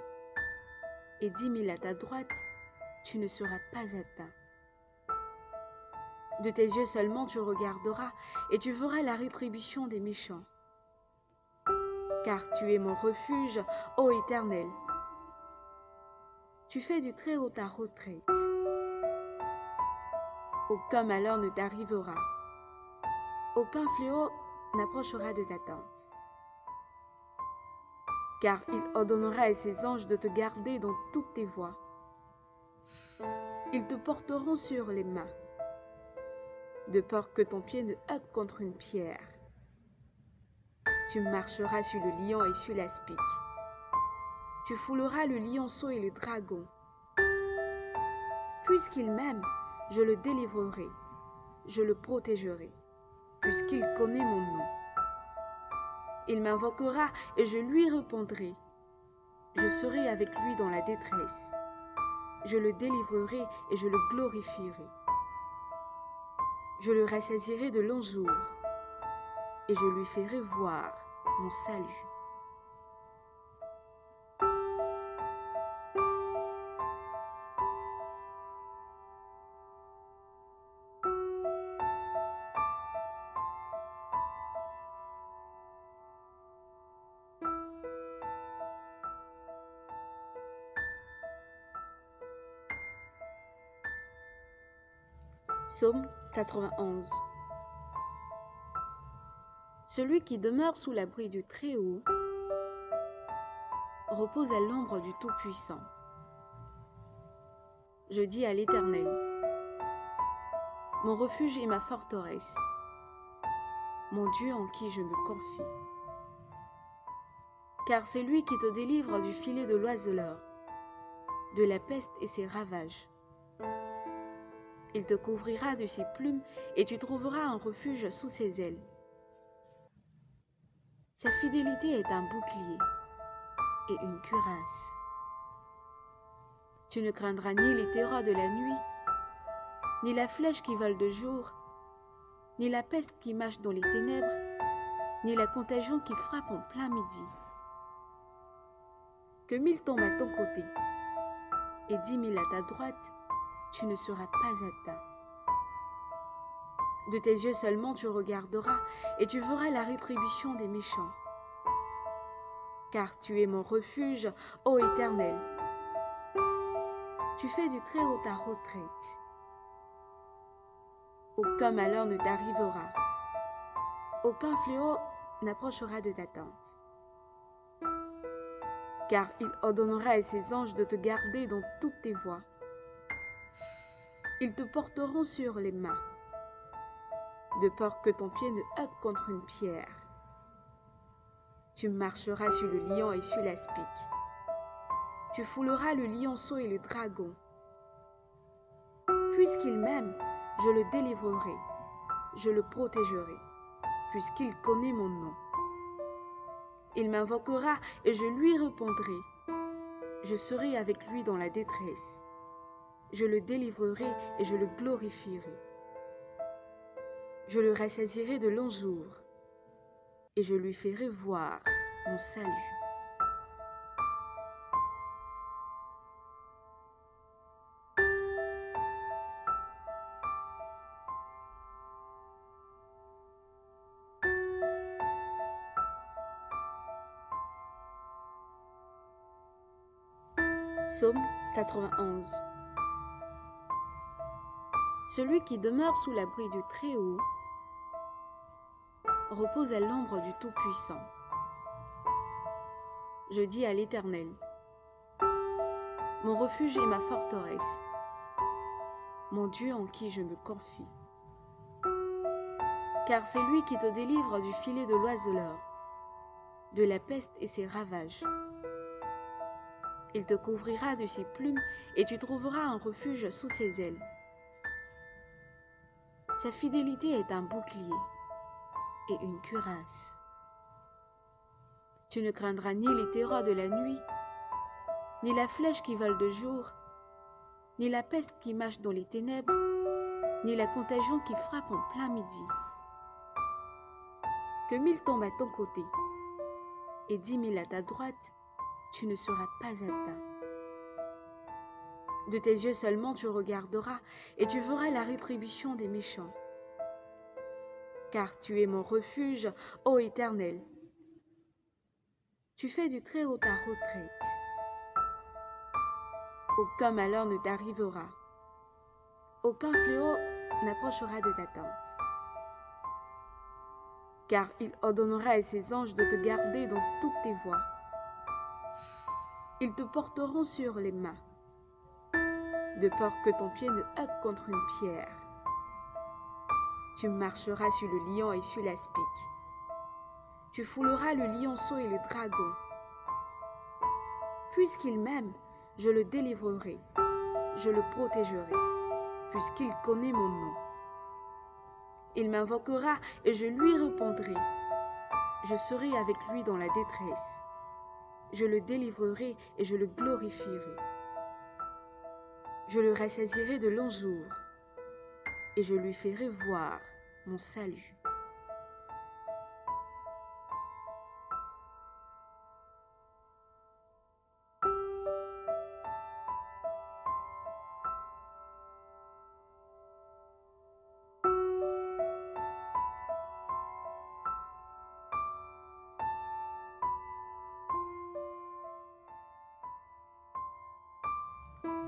et 10 000 à ta droite, tu ne seras pas atteint. De tes yeux seulement tu regarderas et tu verras la rétribution des méchants. Car tu es mon refuge, ô Éternel. Tu fais du Très-Haut ta retraite. Aucun malheur ne t'arrivera. Aucun fléau n'approchera de ta tente. Car il ordonnera à ses anges de te garder dans toutes tes voies. Ils te porteront sur les mains, de peur que ton pied ne heurte contre une pierre. Tu marcheras sur le lion et sur l'aspic. Tu fouleras le lionceau et le dragon. Puisqu'il m'aime, je le délivrerai, je le protégerai, puisqu'il connaît mon nom. Il m'invoquera et je lui répondrai. Je serai avec lui dans la détresse. Je le délivrerai et je le glorifierai. Je le rassasierai de longs jours et je lui ferai voir mon salut. Psaume 91. Celui qui demeure sous l'abri du Très-Haut repose à l'ombre du Tout-Puissant. Je dis à l'Éternel, mon refuge et ma forteresse, mon Dieu en qui je me confie. Car c'est lui qui te délivre du filet de l'oiseleur, de la peste et ses ravages. Il te couvrira de ses plumes et tu trouveras un refuge sous ses ailes. Sa fidélité est un bouclier et une cuirasse. Tu ne craindras ni les terreurs de la nuit, ni la flèche qui vole de jour, ni la peste qui marche dans les ténèbres, ni la contagion qui frappe en plein midi. Que 1000 tombent à ton côté et 10 000 à ta droite, tu ne seras pas atteint. De tes yeux seulement tu regarderas et tu verras la rétribution des méchants. Car tu es mon refuge, ô Éternel. Tu fais du Très-Haut ta retraite. Aucun malheur ne t'arrivera. Aucun fléau n'approchera de ta tente. Car il ordonnera à ses anges de te garder dans toutes tes voies. Ils te porteront sur les mains, de peur que ton pied ne heurte contre une pierre. Tu marcheras sur le lion et sur l'aspic. Tu fouleras le lionceau et le dragon. Puisqu'il m'aime, je le délivrerai, je le protégerai, puisqu'il connaît mon nom. Il m'invoquera et je lui répondrai. Je serai avec lui dans la détresse. Je le délivrerai et je le glorifierai. Je le rassasierai de longs jours et je lui ferai voir mon salut. Psaume 91. Celui qui demeure sous l'abri du Très-Haut repose à l'ombre du Tout-Puissant. Je dis à l'Éternel, mon refuge et ma forteresse, mon Dieu en qui je me confie. Car c'est lui qui te délivre du filet de l'oiseleur, de la peste et ses ravages. Il te couvrira de ses plumes et tu trouveras un refuge sous ses ailes. Sa fidélité est un bouclier et une cuirasse. Tu ne craindras ni les terreurs de la nuit, ni la flèche qui vole de jour, ni la peste qui marche dans les ténèbres, ni la contagion qui frappe en plein midi. Que 1000 tombent à ton côté et 10 000 à ta droite, tu ne seras pas atteint. De tes yeux seulement tu regarderas et tu verras la rétribution des méchants. Car tu es mon refuge, ô Éternel. Tu fais du Très-Haut ta retraite. Aucun malheur ne t'arrivera. Aucun fléau n'approchera de ta tente. Car il ordonnera à ses anges de te garder dans toutes tes voies. Ils te porteront sur les mains, de peur que ton pied ne heurte contre une pierre. Tu marcheras sur le lion et sur l'aspic. Tu fouleras le lionceau et le dragon. Puisqu'il m'aime, je le délivrerai, je le protégerai, puisqu'il connaît mon nom. Il m'invoquera et je lui répondrai. Je serai avec lui dans la détresse. Je le délivrerai et je le glorifierai. Je le rassasierai de longs jours et je lui ferai voir mon salut.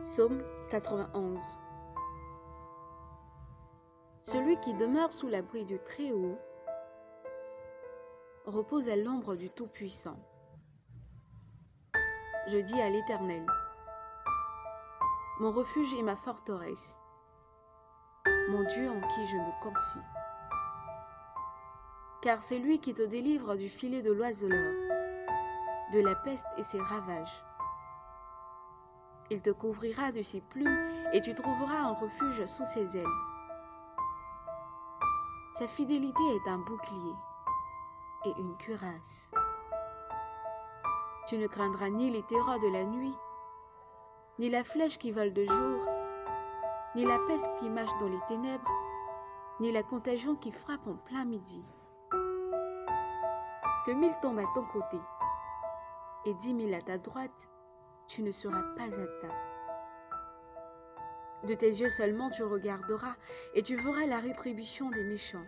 Psaume 91. Celui qui demeure sous l'abri du Très-Haut repose à l'ombre du Tout-Puissant. Je dis à l'Éternel, mon refuge et ma forteresse, mon Dieu en qui je me confie. Car c'est lui qui te délivre du filet de l'oiseleur, de la peste et ses ravages. Il te couvrira de ses plumes et tu trouveras un refuge sous ses ailes. Sa fidélité est un bouclier et une cuirasse. Tu ne craindras ni les terreurs de la nuit, ni la flèche qui vole de jour, ni la peste qui marche dans les ténèbres, ni la contagion qui frappe en plein midi. Que 1000 tombent à ton côté et 10 000 à ta droite, tu ne seras pas atteint. De tes yeux seulement tu regarderas et tu verras la rétribution des méchants.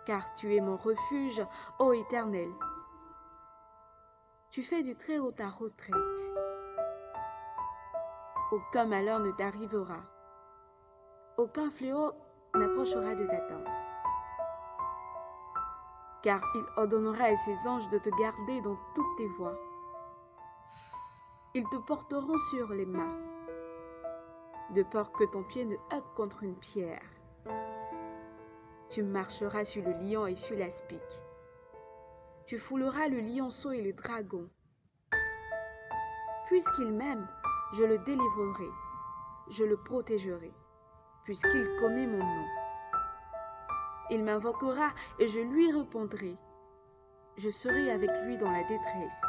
Car tu es mon refuge, ô Éternel. Tu fais du Très-Haut ta retraite. Aucun malheur ne t'arrivera. Aucun fléau n'approchera de ta tente. Car il ordonnera à ses anges de te garder dans toutes tes voies. Ils te porteront sur les mains, de peur que ton pied ne heurte contre une pierre. Tu marcheras sur le lion et sur l'aspic. Tu fouleras le lionceau et le dragon. Puisqu'il m'aime, je le délivrerai, je le protégerai, puisqu'il connaît mon nom. Il m'invoquera et je lui répondrai. Je serai avec lui dans la détresse.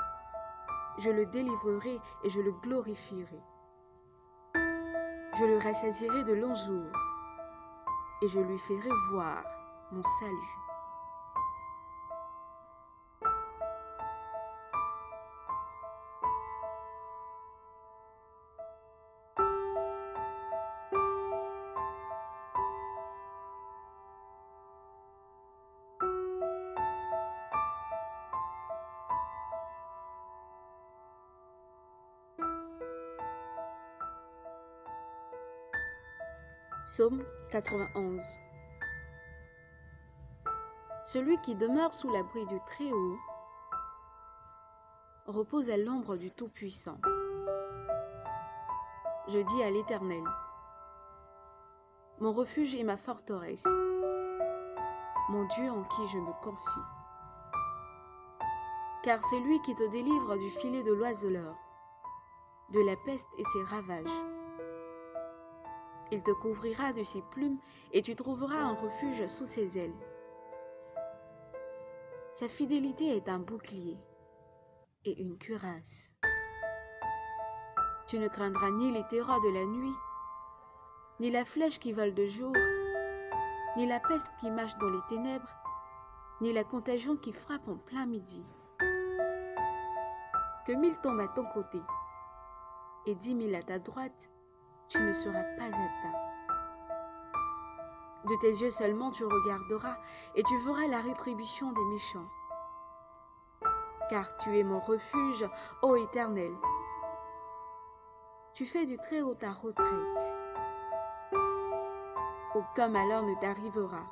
Je le délivrerai et je le glorifierai. Je le rassasierai de longs jours et je lui ferai voir mon salut. Psaume 91. Celui qui demeure sous l'abri du Très-Haut repose à l'ombre du Tout-Puissant. Je dis à l'Éternel, mon refuge et ma forteresse, mon Dieu en qui je me confie. Car c'est lui qui te délivre du filet de l'oiseleur, de la peste et ses ravages. Il te couvrira de ses plumes et tu trouveras un refuge sous ses ailes. Sa fidélité est un bouclier et une cuirasse. Tu ne craindras ni les terreurs de la nuit, ni la flèche qui vole de jour, ni la peste qui marche dans les ténèbres, ni la contagion qui frappe en plein midi. Que 1000 tombent à ton côté et 10 000 à ta droite, tu ne seras pas atteint. De tes yeux seulement tu regarderas et tu verras la rétribution des méchants. Car tu es mon refuge, ô Éternel. Tu fais du Très-Haut ta retraite. Aucun malheur ne t'arrivera.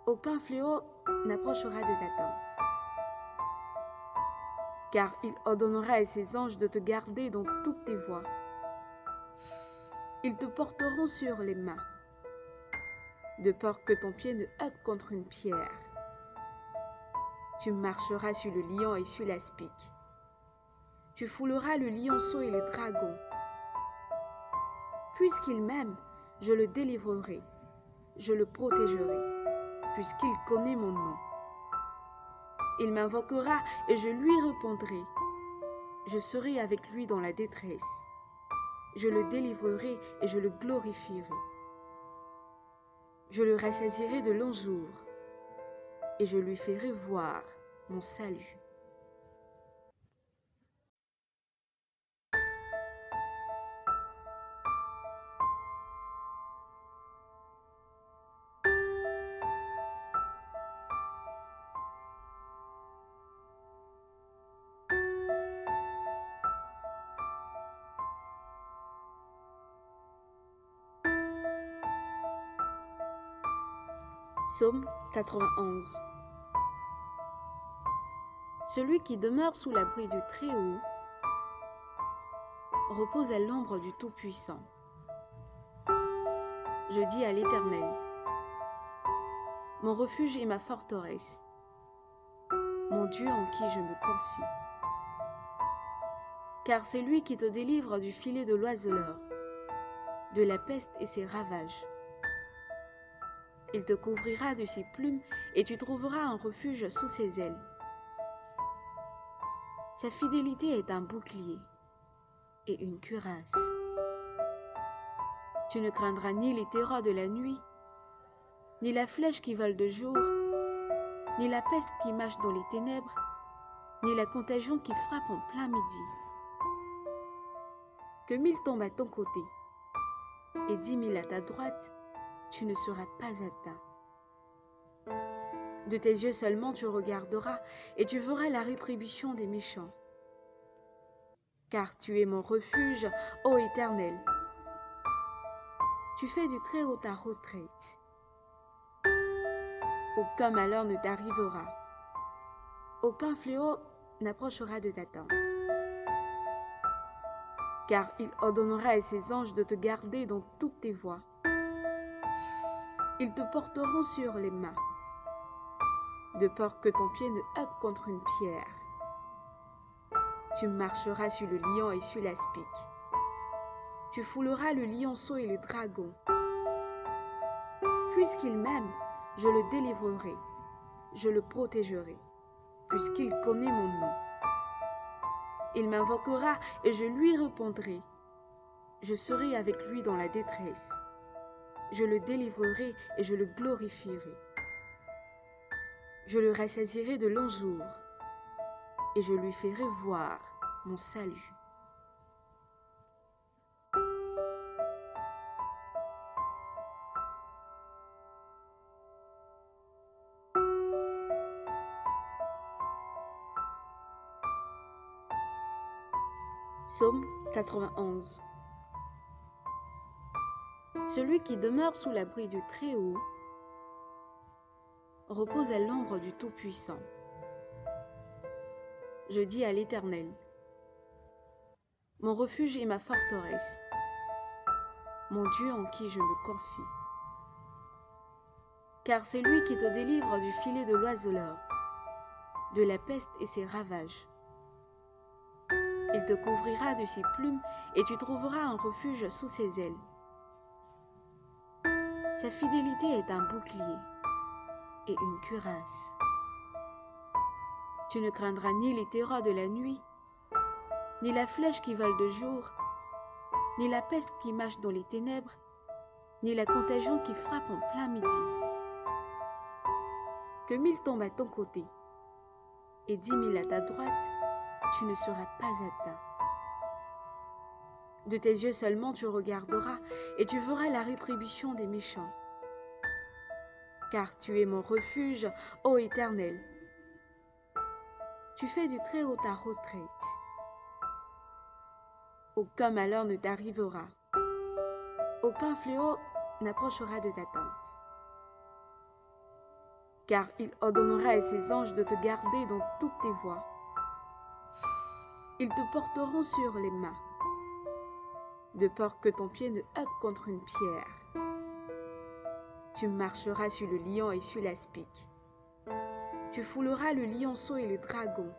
Aucun fléau n'approchera de ta tente. Car il ordonnera à ses anges de te garder dans toutes tes voies. Ils te porteront sur les mains, de peur que ton pied ne heurte contre une pierre. Tu marcheras sur le lion et sur l'aspic. Tu fouleras le lionceau et le dragon. Puisqu'il m'aime, je le délivrerai, je le protégerai, puisqu'il connaît mon nom. Il m'invoquera et je lui répondrai. Je serai avec lui dans la détresse. Je le délivrerai et je le glorifierai. Je le rassasierai de longs jours et je lui ferai voir mon salut. Psaume 91. Celui qui demeure sous l'abri du Très-Haut repose à l'ombre du Tout-Puissant. Je dis à l'Éternel, mon refuge et ma forteresse, mon Dieu en qui je me confie. Car c'est lui qui te délivre du filet de l'oiseleur, de la peste et ses ravages. Il te couvrira de ses plumes et tu trouveras un refuge sous ses ailes. Sa fidélité est un bouclier et une cuirasse. Tu ne craindras ni les terreurs de la nuit, ni la flèche qui vole de jour, ni la peste qui marche dans les ténèbres, ni la contagion qui frappe en plein midi. Que 1000 tombent à ton côté et 10 000 à ta droite, tu ne seras pas atteint. De tes yeux seulement tu regarderas et tu verras la rétribution des méchants. Car tu es mon refuge, ô Éternel. Tu fais du Très-Haut ta retraite. Aucun malheur ne t'arrivera. Aucun fléau n'approchera de ta tente. Car il ordonnera à ses anges de te garder dans toutes tes voies. Ils te porteront sur les mains, de peur que ton pied ne heurte contre une pierre. Tu marcheras sur le lion et sur l'aspic. Tu fouleras le lionceau et le dragon. Puisqu'il m'aime, je le délivrerai, je le protégerai, puisqu'il connaît mon nom. Il m'invoquera et je lui répondrai. Je serai avec lui dans la détresse. Je le délivrerai et je le glorifierai. Je le rassasierai de longs jours et je lui ferai voir mon salut. Psaume 91. Celui qui demeure sous l'abri du Très-Haut repose à l'ombre du Tout-Puissant. Je dis à l'Éternel, mon refuge et ma forteresse, mon Dieu en qui je me confie. Car c'est lui qui te délivre du filet de l'oiseleur, de la peste et ses ravages. Il te couvrira de ses plumes et tu trouveras un refuge sous ses ailes. Sa fidélité est un bouclier et une cuirasse. Tu ne craindras ni les terreurs de la nuit, ni la flèche qui vole de jour, ni la peste qui marche dans les ténèbres, ni la contagion qui frappe en plein midi. Que 1000 tombent à ton côté et 10 000 à ta droite, tu ne seras pas atteint. De tes yeux seulement tu regarderas et tu verras la rétribution des méchants. Car tu es mon refuge, ô Éternel. Tu fais du Très-Haut ta retraite. Aucun malheur ne t'arrivera. Aucun fléau n'approchera de ta tente. Car il ordonnera à ses anges de te garder dans toutes tes voies. Ils te porteront sur les mains, de peur que ton pied ne heurte contre une pierre. Tu marcheras sur le lion et sur l'aspic. Tu fouleras le lionceau et le dragon.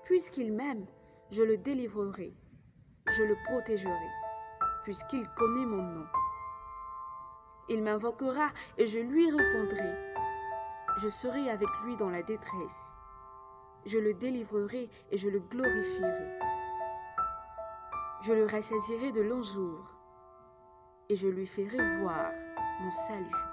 Puisqu'il m'aime, je le délivrerai, je le protégerai, puisqu'il connaît mon nom. Il m'invoquera et je lui répondrai. Je serai avec lui dans la détresse. Je le délivrerai et je le glorifierai. Je le rassasierai de longs jours et je lui ferai voir mon salut.